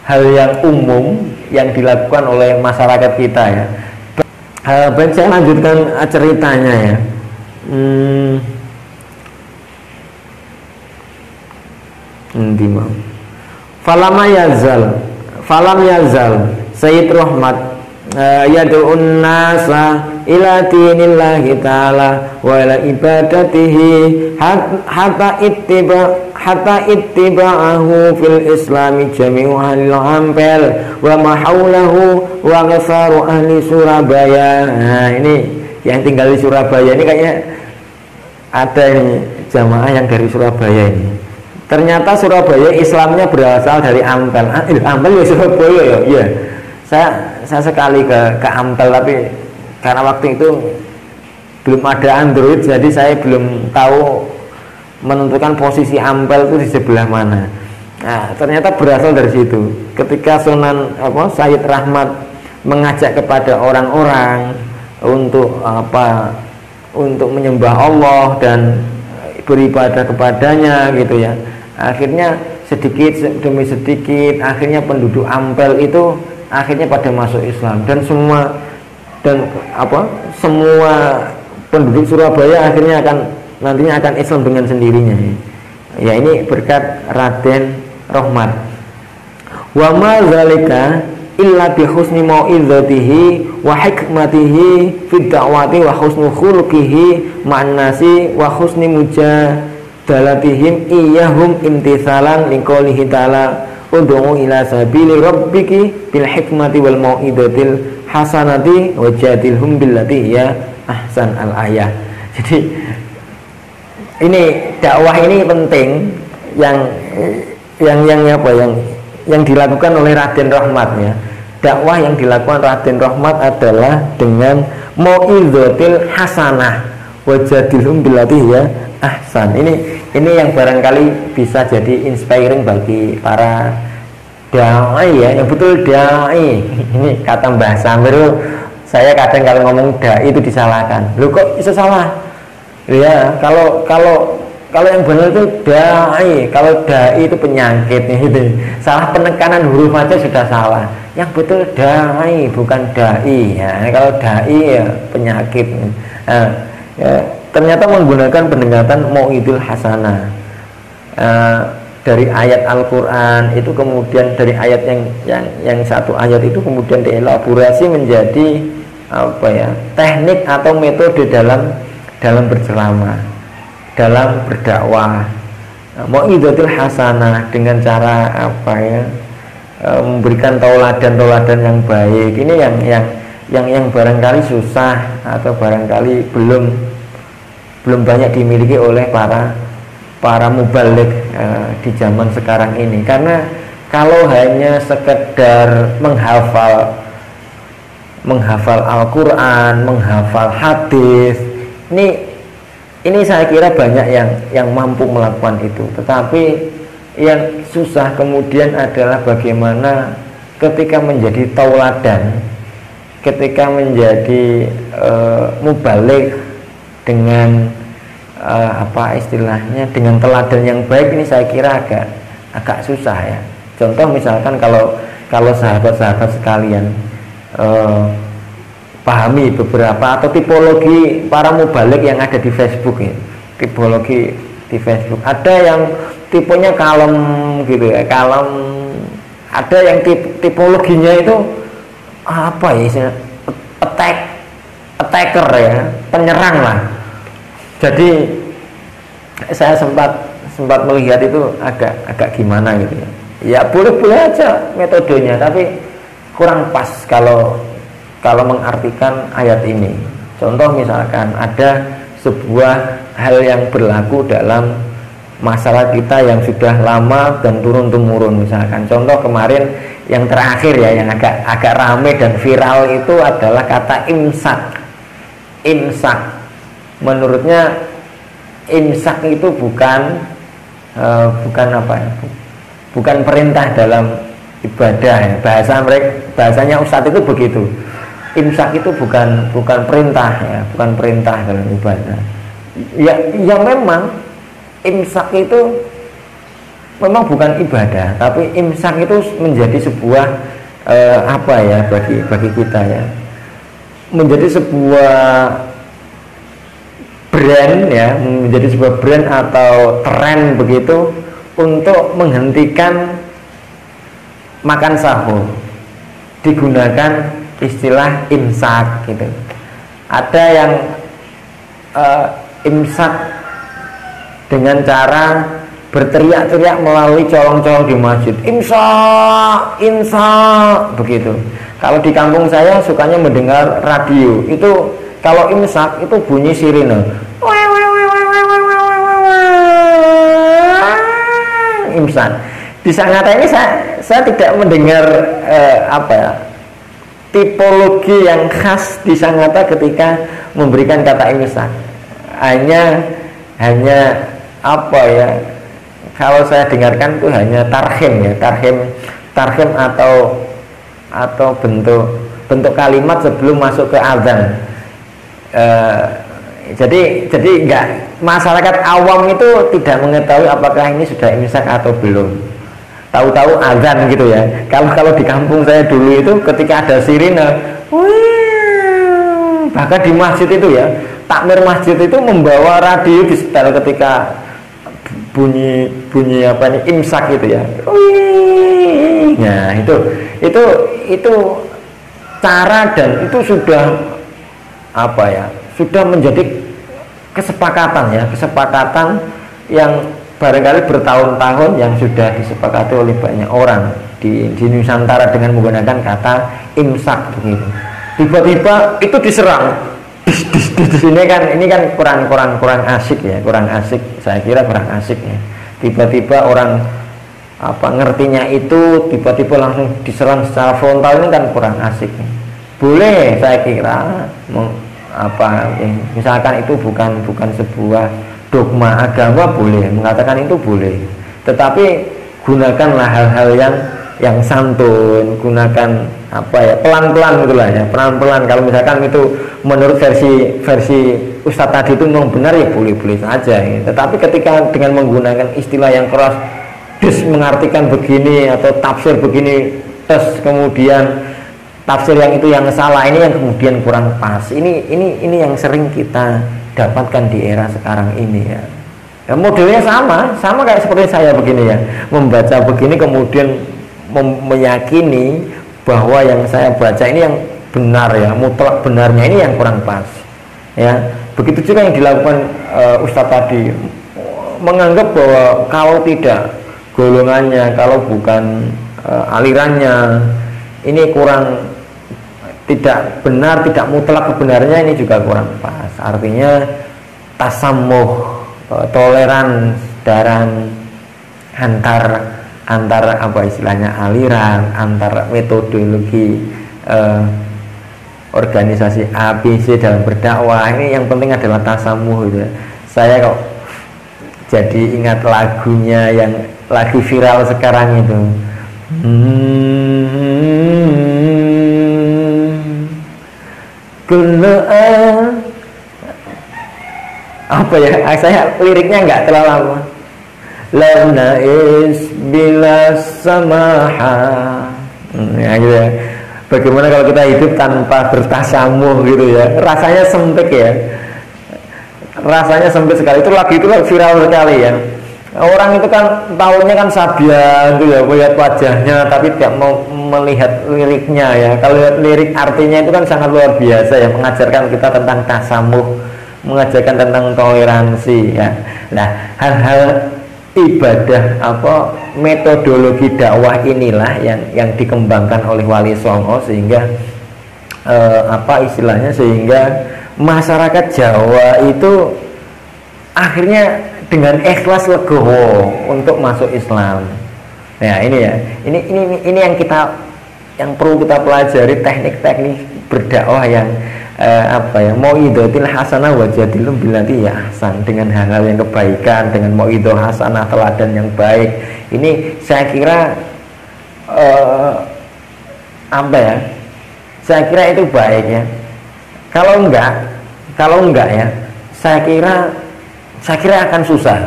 hal yang umum yang dilakukan oleh masyarakat kita ya. Baik, saya lanjutkan ceritanya ya. Falam yazal Sayyid Rahmat yad'un nasa ila dinillahi ta'ala wa ila ibadatihi hatta ittiba'ahu fil islami jami'u ahli Ampel wa mahaulahu wa ghasaru ahli Surabaya. Nah ini yang tinggal di Surabaya ini kayaknya ada ini jamaah yang dari Surabaya ini. Ternyata Surabaya Islamnya berasal dari Ampel. Ampel ya Surabaya ya. Iya. Saya sekali ke Ampel, tapi karena waktu itu belum ada Android, jadi saya belum tahu menentukan posisi Ampel itu di sebelah mana. Nah, ternyata berasal dari situ. Ketika Sunan Sayyid Rahmat mengajak kepada orang-orang untuk untuk menyembah Allah dan beribadah kepadanya gitu ya. Akhirnya sedikit demi sedikit akhirnya penduduk Ampel itu akhirnya pada masuk Islam, dan semua penduduk Surabaya akhirnya nantinya akan Islam dengan sendirinya ya. Ini berkat Raden Rahmat. Wa ma zalika illa bi husni mau'izatihi wa hikmatihi fid da'wati wa husni khuluqihi ma'an nasi wa husni mujadalatihim iyahum imtithalan liqaulihi ta'ala ud'u ila sabili rabbiki bil hikmati wal mau'izatil hasanati wajadilhum billati ya ahsan al ayah. Jadi ini dakwah ini penting yang dilakukan oleh Raden Rahmat ya. Dakwah yang dilakukan Raden Rahmat adalah dengan mau'izatil hasanah wajadilhum billati ya ahsan. Ini yang barangkali bisa jadi inspiring bagi para dai ya, yang betul dai. Ini kata Mbah Samir, saya kadang kalau ngomong dai itu disalahkan. Loh kok bisa salah? Ya, kalau yang benar itu dai. Kalau dai itu penyakit gitu. Salah penekanan huruf aja sudah salah. Yang betul dai bukan dai ya. Kalau dai ya penyakit. Ya, ternyata menggunakan pendekatan mau'idul hasanah. dari ayat Al-Quran itu, kemudian dari ayat yang satu ayat itu kemudian dielaborasi menjadi apa ya, teknik atau metode dalam berceramah, dalam berdakwah, mau'izatul hasanah, dengan cara apa ya, memberikan tauladan yang baik. Ini yang barangkali susah atau barangkali belum banyak dimiliki oleh para mubaligh di zaman sekarang ini. Karena kalau hanya sekedar menghafal Al-Quran, menghafal hadis, ini saya kira banyak yang mampu melakukan itu. Tetapi yang susah kemudian adalah bagaimana ketika menjadi tauladan, ketika menjadi mubaligh dengan apa istilahnya, dengan teladan yang baik. Ini saya kira agak susah ya. Contoh misalkan kalau sahabat-sahabat sekalian pahami beberapa atau tipologi para mubaligh yang ada di Facebook ya. Tipologi di Facebook ada yang tipenya kalem gitu ya, kalem. Ada yang tipologinya itu apa ya, attacker ya, penyerang lah. Jadi saya sempat melihat itu agak gimana gitu ya. Ya boleh-boleh aja metodenya, tapi kurang pas kalau mengartikan ayat ini. Contoh misalkan ada sebuah hal yang berlaku dalam masalah kita yang sudah lama dan turun-temurun. Misalkan contoh kemarin yang terakhir ya, yang agak rame dan viral itu adalah kata imsak. Menurutnya imsak itu bukan apa ya, bukan perintah dalam ibadah ya. Bahasanya Ustadz itu begitu. Imsak itu bukan perintah ya, bukan perintah dalam ibadah. Ya memang imsak itu memang bukan ibadah, tapi imsak itu menjadi sebuah apa ya, bagi kita ya, menjadi sebuah brand ya, menjadi sebuah brand atau tren begitu untuk menghentikan makan sahur, digunakan istilah imsak gitu. Ada yang imsak dengan cara berteriak-teriak melalui colong-colong di masjid, imsak begitu. Kalau di kampung saya sukanya mendengar radio, itu kalau imsak itu bunyi sirine, imsak. Di Sangatta ini saya tidak mendengar apa ya, tipologi yang khas di Sangatta ketika memberikan kata imsak. Hanya apa ya, kalau saya dengarkan itu hanya tarhim ya, tarhim atau bentuk kalimat sebelum masuk ke azan. Jadi enggak, masyarakat awam itu tidak mengetahui apakah ini sudah imsak atau belum. Tahu-tahu azan gitu ya. Kalau di kampung saya dulu itu ketika ada sirine, bahkan di masjid itu ya, takmir masjid itu membawa radio di setel ketika bunyi apa ini, imsak gitu ya. Nah, itu cara, dan itu sudah apa ya, sudah menjadi kesepakatan yang barangkali bertahun-tahun yang sudah disepakati oleh banyak orang di Nusantara dengan menggunakan kata imsak begitu. Tiba-tiba itu diserang. Ini kan kurang asik ya, kurang asik. Saya kira kurang asik ya. Tiba-tiba orang apa ngertinya itu tiba-tiba langsung diserang secara frontal, ini kan kurang asik. Boleh saya kira misalkan itu bukan sebuah dogma agama, boleh mengatakan itu boleh, tetapi gunakanlah hal-hal yang santun, gunakan apa ya, pelan-pelan gitulah ya, pelan-pelan. Kalau misalkan itu menurut versi Ustadz tadi itu memang benar ya, boleh-boleh saja ya. Tetapi ketika dengan menggunakan istilah yang keras, mengartikan begini atau tafsir begini, kemudian tafsir yang itu yang salah, ini yang kemudian kurang pas. Ini yang sering kita dapatkan di era sekarang ini ya. Ya, modelnya sama kayak seperti saya begini ya, membaca begini kemudian meyakini bahwa yang saya baca ini yang benar ya, mutlak benarnya ini yang kurang pas. Ya, begitu juga yang dilakukan Ustadz tadi, menganggap bahwa kalau tidak golongannya, kalau bukan alirannya, ini kurang, tidak benar, tidak mutlak kebenarannya, ini juga kurang pas. Artinya tasamuh, toleran antar apa istilahnya aliran, antar metodologi organisasi ABC dalam berdakwah, ini yang penting adalah tasamuh gitu. Saya kok jadi ingat lagunya yang lagi viral sekarang itu, apa ya, saya liriknya nggak terlalu lama. Lana is bila samaha, ya gitu ya. Bagaimana kalau kita hidup tanpa bertasamuh gitu ya, rasanya sempit ya, rasanya sempit sekali. Itu lagi itu viral sekali ya. Orang itu kan tahunya kan Sabian gitu ya, melihat wajahnya tapi tidak mau melihat liriknya ya. Kalau lihat lirik artinya itu kan sangat luar biasa ya, mengajarkan kita tentang tasamuh, mengajarkan tentang toleransi ya. Nah, hal-hal ibadah apa metodologi dakwah inilah yang dikembangkan oleh Wali Songo sehingga apa istilahnya, sehingga masyarakat Jawa itu akhirnya dengan ikhlas legowo untuk masuk Islam. Nah, ini ya, ini yang perlu kita pelajari, teknik-teknik berdakwah yang apa ya, mauidhatil hasanah wa jadilum billati ya ahsan, dengan hal-hal yang kebaikan, dengan mauidhah hasanah, teladan yang baik. Ini saya kira apa ya, saya kira itu baik ya. Kalau enggak ya, saya kira akan susah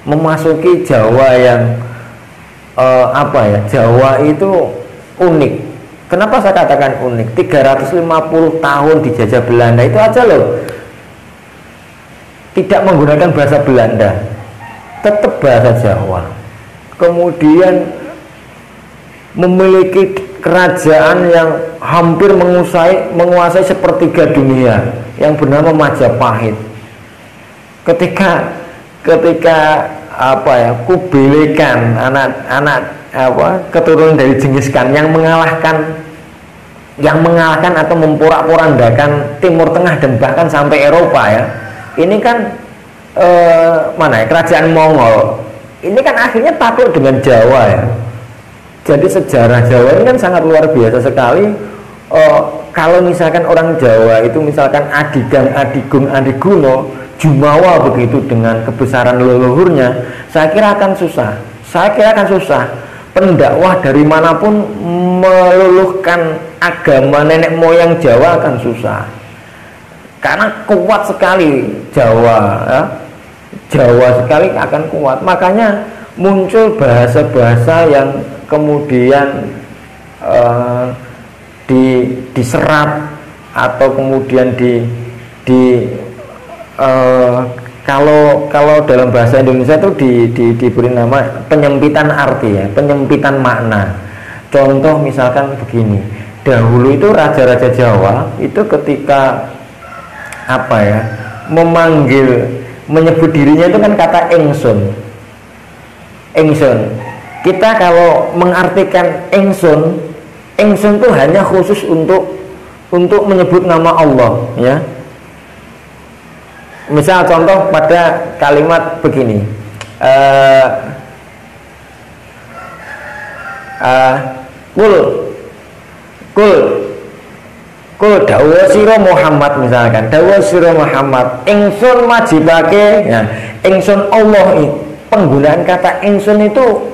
memasuki Jawa yang apa ya, Jawa itu unik. Kenapa saya katakan unik? 350 tahun dijajah Belanda itu aja loh, tidak menggunakan bahasa Belanda, tetap bahasa Jawa. Kemudian memiliki kerajaan yang hampir menguasai sepertiga dunia yang bernama Majapahit. Ketika apa ya, Kubilai Khan, anak keturunan dari Genghis Khan yang mengalahkan atau memporak-porandakan Timur Tengah dan bahkan sampai Eropa ya. Ini kan kerajaan Mongol. Ini kan akhirnya takluk dengan Jawa ya. Jadi sejarah Jawa ini kan sangat luar biasa sekali. Kalau misalkan orang Jawa itu misalkan Adigang, Adigung, Adiguna, Jumawa begitu dengan kebesaran leluhurnya, saya kira akan susah. Pendakwah dari manapun meluluhkan agama nenek moyang Jawa akan susah, karena kuat sekali Jawa ya. Jawa sekali akan kuat. Makanya muncul bahasa-bahasa yang kemudian diserap atau kemudian kalau dalam bahasa Indonesia itu diberi nama penyempitan arti ya, penyempitan makna. Contoh misalkan begini, dahulu itu raja-raja Jawa itu ketika apa ya, menyebut dirinya itu kan kata engsun. Kita kalau mengartikan engsun itu hanya khusus untuk menyebut nama Allah ya. Misal contoh pada kalimat begini, kul dawuh sira Muhammad, misalkan dawuh sira Muhammad ingsun majibake ya, ingsun Allah. Penggunaan kata ingsun itu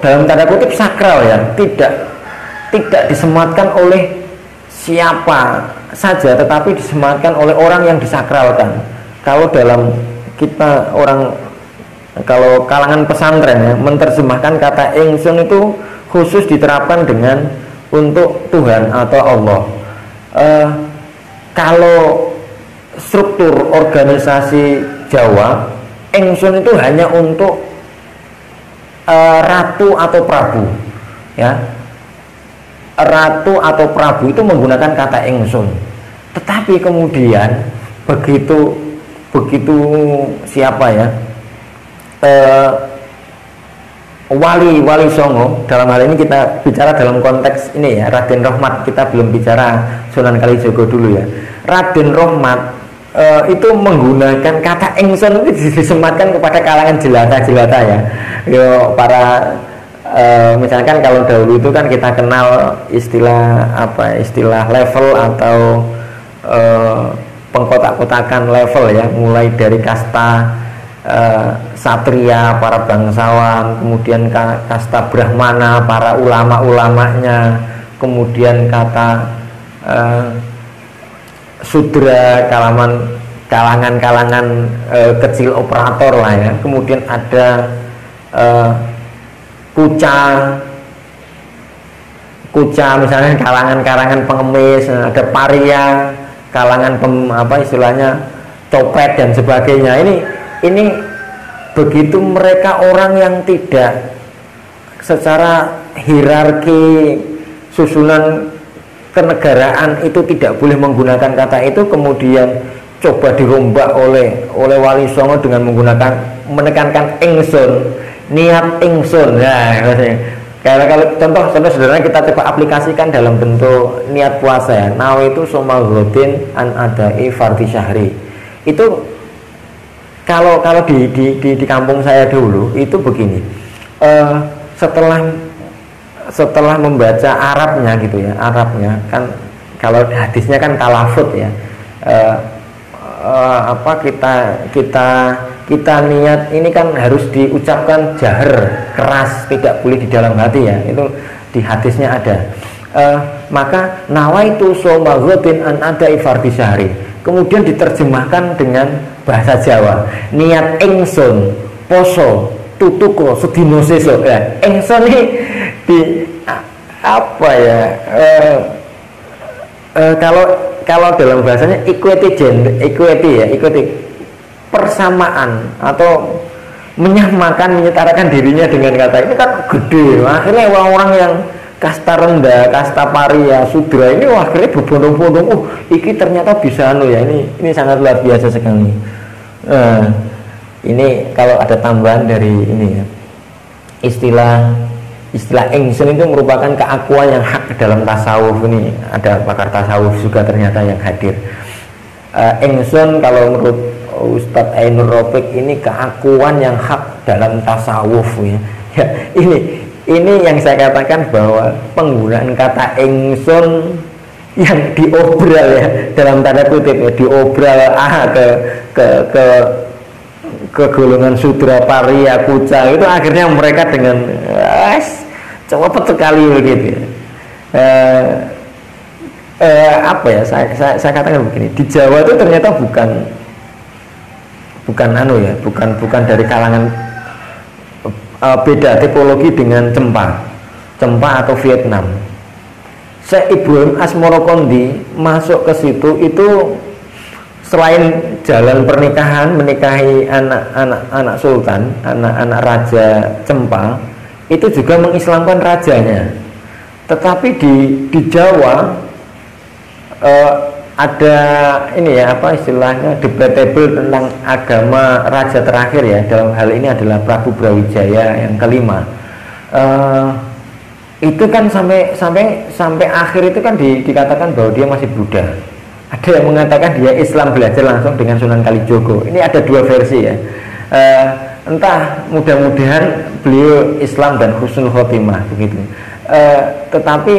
dalam tanda kutip sakral ya, tidak disematkan oleh siapa saja, tetapi disematkan oleh orang yang disakralkan. Kalau dalam kita kalau kalangan pesantren ya, menerjemahkan kata ingsun itu khusus diterapkan dengan untuk Tuhan atau Allah. Kalau struktur organisasi Jawa Engsun itu hanya untuk ratu atau prabu, ya. Ratu atau prabu itu menggunakan kata engsun. Tetapi kemudian begitu siapa ya, wali Songo, dalam hal ini kita bicara dalam konteks ini ya, Raden Rohmat, kita belum bicara Sunan Kalijogo dulu ya. Raden Rohmat itu menggunakan kata engson itu disematkan kepada kalangan jelata ya. Yo, para misalkan kalau dahulu itu kan kita kenal istilah level atau pengkotak-kotakan level ya, mulai dari kasta satria, para bangsawan, kemudian kasta brahmana, para ulama-ulamanya, kemudian kata sudra, kalangan kecil operator lah ya, kemudian ada kuca misalnya kalangan pengemis, ada paria, kalangan istilahnya copet dan sebagainya. Ini begitu mereka orang yang tidak secara hierarki susunan kenegaraan itu tidak boleh menggunakan kata itu, kemudian coba dirombak oleh Wali Songo dengan menekankan engsun, niat engsun. Nah, kalau contoh sederhana kita coba aplikasikan dalam bentuk niat puasa ya. Nawaitu somaghodin an adai fardhi syahri. Itu kalau di kampung saya dulu itu begini, setelah membaca Arabnya gitu ya, Arabnya kan kalau hadisnya kan talafut ya, kita niat ini kan harus diucapkan jahar, keras, tidak boleh di dalam hati ya, itu di hadisnya ada. Maka nawaitu somaghodin an adai fardhi syahri, kemudian diterjemahkan dengan bahasa Jawa, niat engson poso tutuko sedino sesuk ya. Engson ini di kalau dalam bahasanya equity persamaan atau menyetarakan dirinya dengan kata ini kan gede. Akhirnya orang-orang yang kasta rendah, kasta paria, sudra ini akhirnya berbondong-bondong, iki ternyata bisa ya, ini sangat luar biasa sekali. Ini kalau ada tambahan dari ini ya, istilah engsun itu merupakan keakuan yang hak dalam tasawuf. Ini ada pakar tasawuf juga ternyata yang hadir. Engsun kalau menurut Ustadz Ainur Rafiq ini keakuan yang hak dalam tasawuf ya. Ini yang saya katakan bahwa penggunaan kata engsun yang diobral ya, dalam tanda kutip ya, diobral ke golongan sudra, paria, kuca, itu akhirnya mereka dengan cepat sekali begitu ya. Saya katakan begini, di Jawa itu ternyata bukan dari kalangan beda tipologi dengan Cempa atau Vietnam. Syekh Ibrahim Asmorokondi masuk ke situ itu selain jalan pernikahan, menikahi anak sultan, anak raja Cempa, itu juga mengislamkan rajanya. Tetapi di Jawa ada ini ya, istilahnya debatable tentang agama raja terakhir ya, dalam hal ini adalah Prabu Brawijaya yang kelima. Itu kan sampai akhir itu kan dikatakan bahwa dia masih Buddha. Ada yang mengatakan dia Islam belajar langsung dengan Sunan Kalijogo. Ini ada dua versi ya. Entah, mudah-mudahan beliau Islam dan husnul khotimah begitu. Tetapi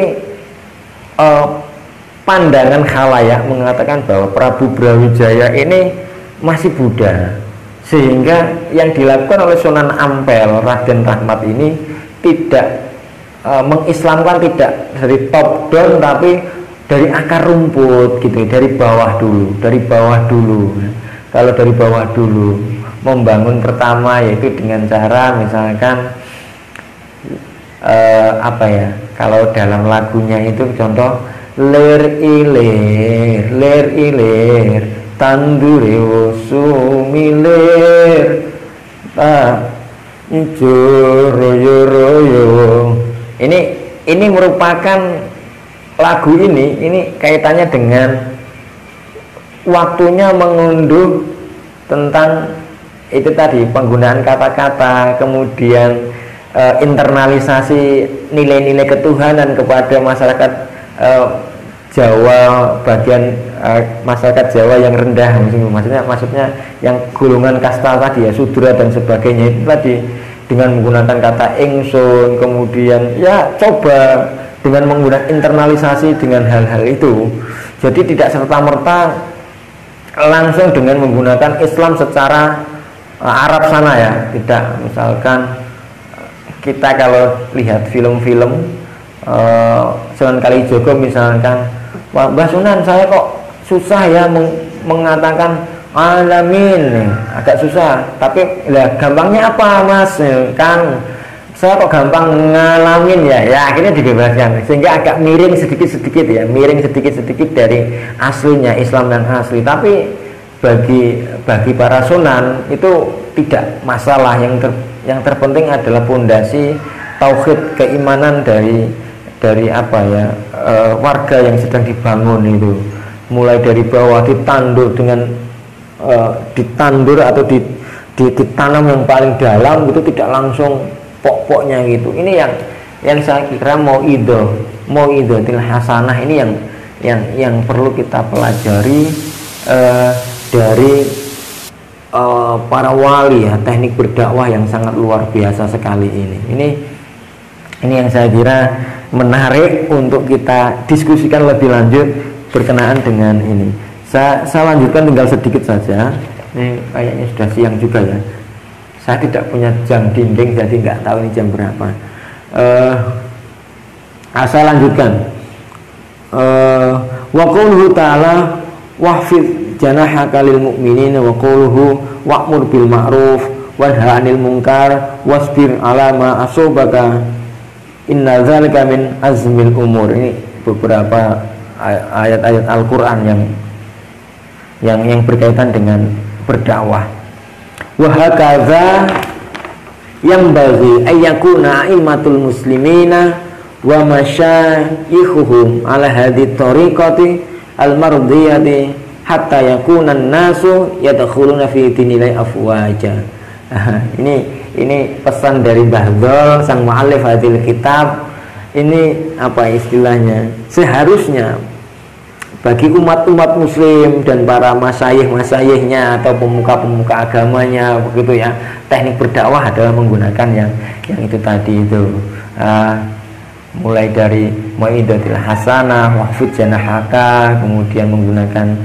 pandangan khalayak mengatakan bahwa Prabu Brawijaya ini masih Buddha, sehingga yang dilakukan oleh Sunan Ampel Raden Rahmat ini tidak mengislamkan, tidak dari top down, tapi dari akar rumput gitu, dari bawah dulu. Kalau dari bawah dulu membangun pertama yaitu dengan cara misalkan kalau dalam lagunya itu contoh ler ilir tandure sumilir ijo royo royo. Ini merupakan lagu ini kaitannya dengan waktunya mengunduh tentang itu tadi, penggunaan kata-kata, kemudian internalisasi nilai-nilai ketuhanan kepada masyarakat Jawa, bagian masyarakat Jawa yang rendah, maksudnya yang golongan kasta tadi ya, sudra dan sebagainya itu tadi, dengan menggunakan kata ingsun, kemudian ya coba dengan menggunakan internalisasi dengan hal-hal itu. Jadi tidak serta-merta langsung dengan menggunakan Islam secara Arab sana ya, tidak. Misalkan kita kalau lihat film-film Sunan Kalijogo misalkan, wah Mbah Sunan saya kok susah ya mengatakan alamin, agak susah, tapi lah gampangnya apa Mas Kang, saya kok gampang ngalamin ya akhirnya dibebaskan, sehingga agak miring sedikit-sedikit ya, miring sedikit-sedikit dari aslinya Islam yang asli. Tapi bagi para sunan itu tidak masalah, yang terpenting adalah pondasi tauhid, keimanan dari apa ya, warga yang sedang dibangun itu, mulai dari bawah ditandur dengan ditandur atau ditanam yang paling dalam itu, tidak langsung pokoknya gitu. Ini yang saya kira mauidhatul hasanah ini yang perlu kita pelajari dari para wali ya, teknik berdakwah yang sangat luar biasa sekali ini yang saya kira menarik untuk kita diskusikan lebih lanjut berkenaan dengan ini. Saya lanjutkan tinggal sedikit saja. Ini kayaknya sudah siang juga ya. Saya tidak punya jam dinding, jadi nggak tahu ini jam berapa. Saya lanjutkan. Wa quluhu ta'ala wahfid janahaka lil mu'minina wa quluhu wa'mur bil ma'ruf wanha 'anil munkar wasbir 'ala ma asabaka inna dzalika min azmil umur. Ini beberapa ayat-ayat Al-Qur'an yang berkaitan dengan berdakwah. Wa hakadza yanbaghi ayyakuna a'immatul muslimina wa masyayikhuhum ala hadhihi tariqati al-mardiyati hatta yakuna an-nasu yadkhuluna fi dinilai afwaja. Ini pesan dari Mbah Dhol, sang mu'allif hadil kitab. Ini apa istilahnya, seharusnya bagi umat-umat muslim dan para masyayikh-masyayikhnya atau pemuka-pemuka agamanya begitu ya, teknik berdakwah adalah menggunakan yang itu tadi itu, mulai dari mauidhatul hasanah, wahfid janahaka, kemudian menggunakan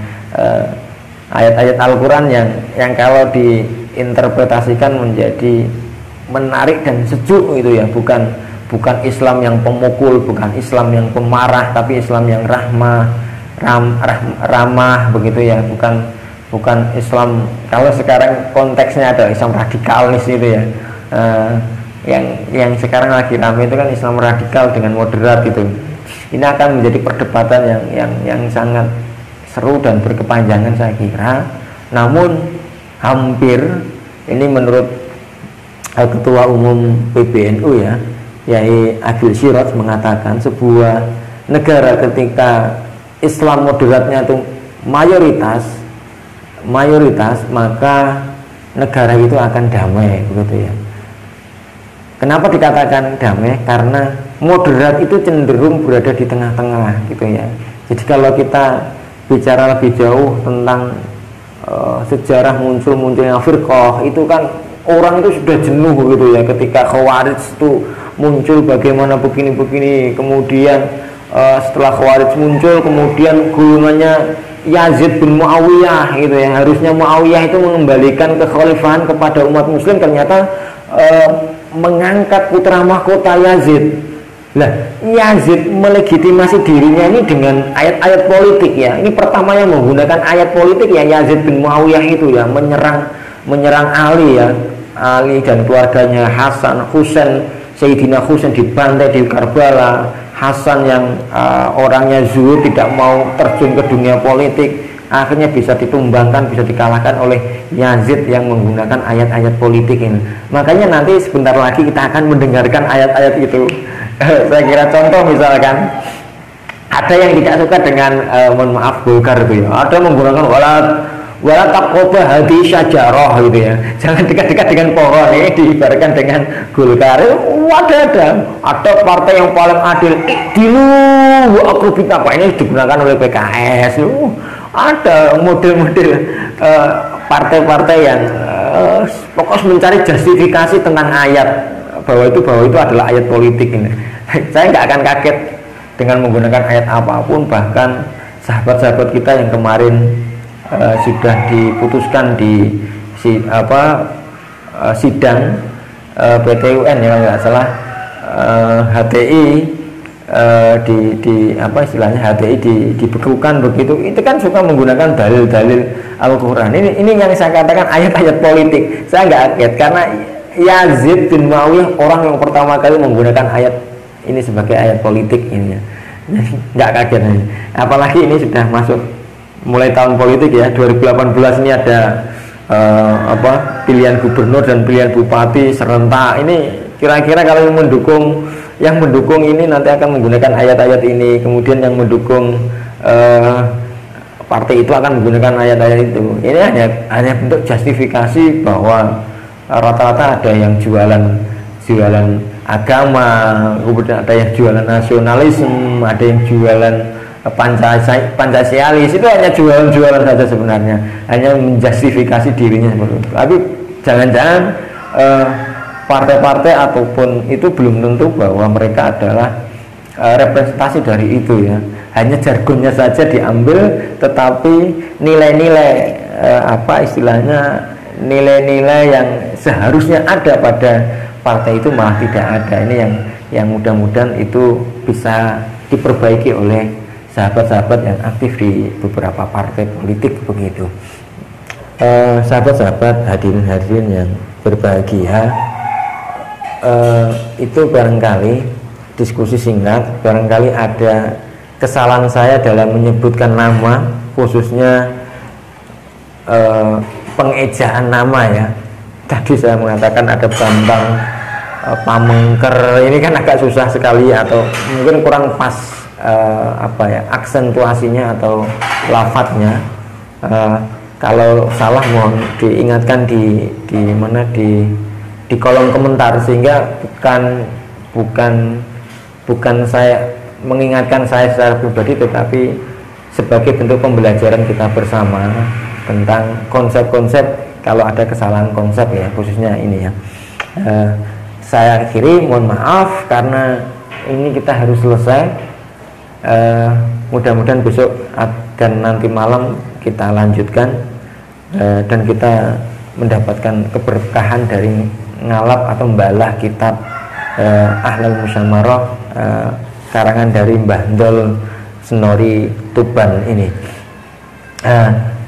ayat-ayat Al-Quran yang kalau diinterpretasikan menjadi menarik dan sejuk itu ya, bukan Islam yang pemukul, bukan Islam yang pemarah, tapi Islam yang ramah begitu ya, bukan Islam, kalau sekarang konteksnya ada Islam radikalis itu ya, yang sekarang lagi ramai itu kan Islam radikal dengan moderat gitu. Ini akan menjadi perdebatan yang sangat seru dan berkepanjangan saya kira. Namun hampir ini menurut Ketua Umum PBNU ya, Yai Agil Siraj mengatakan sebuah negara ketika Islam moderatnya itu mayoritas maka negara itu akan damai begitu ya. Kenapa dikatakan damai? Karena moderat itu cenderung berada di tengah-tengah gitu ya. Jadi kalau kita bicara lebih jauh tentang sejarah munculnya firqah, itu kan orang itu sudah jenuh gitu ya, ketika Khawarij itu muncul bagaimana begini-begini, kemudian setelah Khawarij muncul kemudian golongannya Yazid bin Muawiyah gitu ya, harusnya Muawiyah itu mengembalikan kekhalifahan kepada umat muslim, ternyata mengangkat putra mahkota Yazid. Lah, Yazid melegitimasi dirinya ini dengan ayat-ayat politik ya. Ini pertama yang menggunakan ayat politik ya, Yazid bin Muawiyah itu ya, menyerang Ali ya, Ali dan keluarganya, Hasan, Husain, Sayyidina Husain dibantai di Karbala, Hasan yang orangnya zuhud, tidak mau terjun ke dunia politik, akhirnya bisa ditumbangkan, bisa dikalahkan oleh Yazid yang menggunakan ayat-ayat politik ini. Makanya nanti sebentar lagi kita akan mendengarkan ayat-ayat itu. Saya kira contoh misalkan ada yang tidak suka dengan mohon maaf Golkar itu ya, ada menggunakan wala taqoba hadi syajarah gitu ya, jangan dekat-dekat dengan pohon. Ini diibaratkan dengan Golkar. Ada partai yang paling adil, dulu akrobit apa ini digunakan oleh PKS. Ada model-model partai-partai yang fokus mencari justifikasi tentang ayat bahwa itu adalah ayat politik ini. Saya nggak akan kaget dengan menggunakan ayat apapun, bahkan sahabat-sahabat kita yang kemarin sudah diputuskan di sidang PT-UN ya, nggak salah, HTI istilahnya HTI dibekukan begitu. Itu kan suka menggunakan dalil-dalil Al-Quran. Ini yang saya katakan ayat-ayat politik. Saya nggak kaget karena Yazid bin Muawiyah orang yang pertama kali menggunakan ayat ini sebagai ayat politik ini ya. Nggak kaget ini. Apalagi ini sudah masuk mulai tahun politik ya, 2018 ini ada pilihan gubernur dan pilihan bupati serentak. Ini kira-kira kalau yang mendukung ini nanti akan menggunakan ayat-ayat ini, kemudian yang mendukung partai itu akan menggunakan ayat-ayat itu. Ini hanya bentuk justifikasi bahwa rata-rata ada yang jualan agama, kemudian ada yang jualan nasionalisme, ada yang jualan Pancasialis. Itu hanya jualan saja sebenarnya, hanya menjustifikasi dirinya seperti itu. Tapi jangan-jangan partai-partai ataupun itu belum tentu bahwa mereka adalah representasi dari itu ya. Hanya jargonnya saja diambil, tetapi nilai-nilai nilai-nilai yang seharusnya ada pada partai itu malah tidak ada. Ini yang mudah-mudahan itu bisa diperbaiki oleh sahabat-sahabat yang aktif di beberapa partai politik begitu. Sahabat-sahabat, hadirin-hadirin yang berbahagia, itu barangkali diskusi singkat, barangkali ada kesalahan saya dalam menyebutkan nama, khususnya pengejaan nama ya. Tadi saya mengatakan ada Bambang Pamengker, ini kan agak susah sekali atau mungkin kurang pas aksentuasinya atau lafadznya. Kalau salah mohon diingatkan di kolom komentar, sehingga bukan saya mengingatkan saya secara pribadi, tetapi sebagai bentuk pembelajaran kita bersama tentang konsep-konsep kalau ada kesalahan konsep ya, khususnya ini ya. Saya akhiri, mohon maaf karena ini kita harus selesai. Mudah-mudahan besok dan nanti malam kita lanjutkan dan kita mendapatkan keberkahan dari ngalap atau membalah kitab Ahlul Musyamarah karangan dari Mbah Ndol Senori Tuban ini.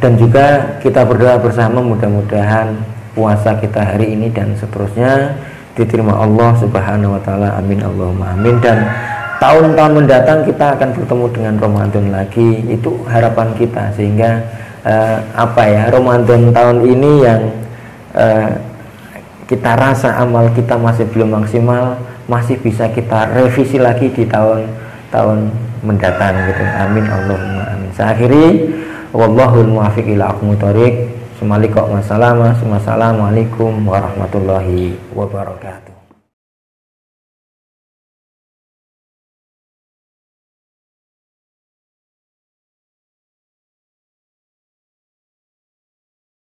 Dan juga kita berdoa bersama mudah-mudahan puasa kita hari ini dan seterusnya diterima Allah Subhanahu wa taala. Amin Allahumma amin. Dan tahun-tahun mendatang kita akan bertemu dengan Ramadan lagi, itu harapan kita, sehingga Ramadan tahun ini yang kita rasa amal kita masih belum maksimal, masih bisa kita revisi lagi di tahun-tahun mendatang gitu. Amin Allahumma amin. Saya akhiri, wallahul muwaffiq ila aqwamit thoriq. Assalamualaikum warahmatullahi wabarakatuh.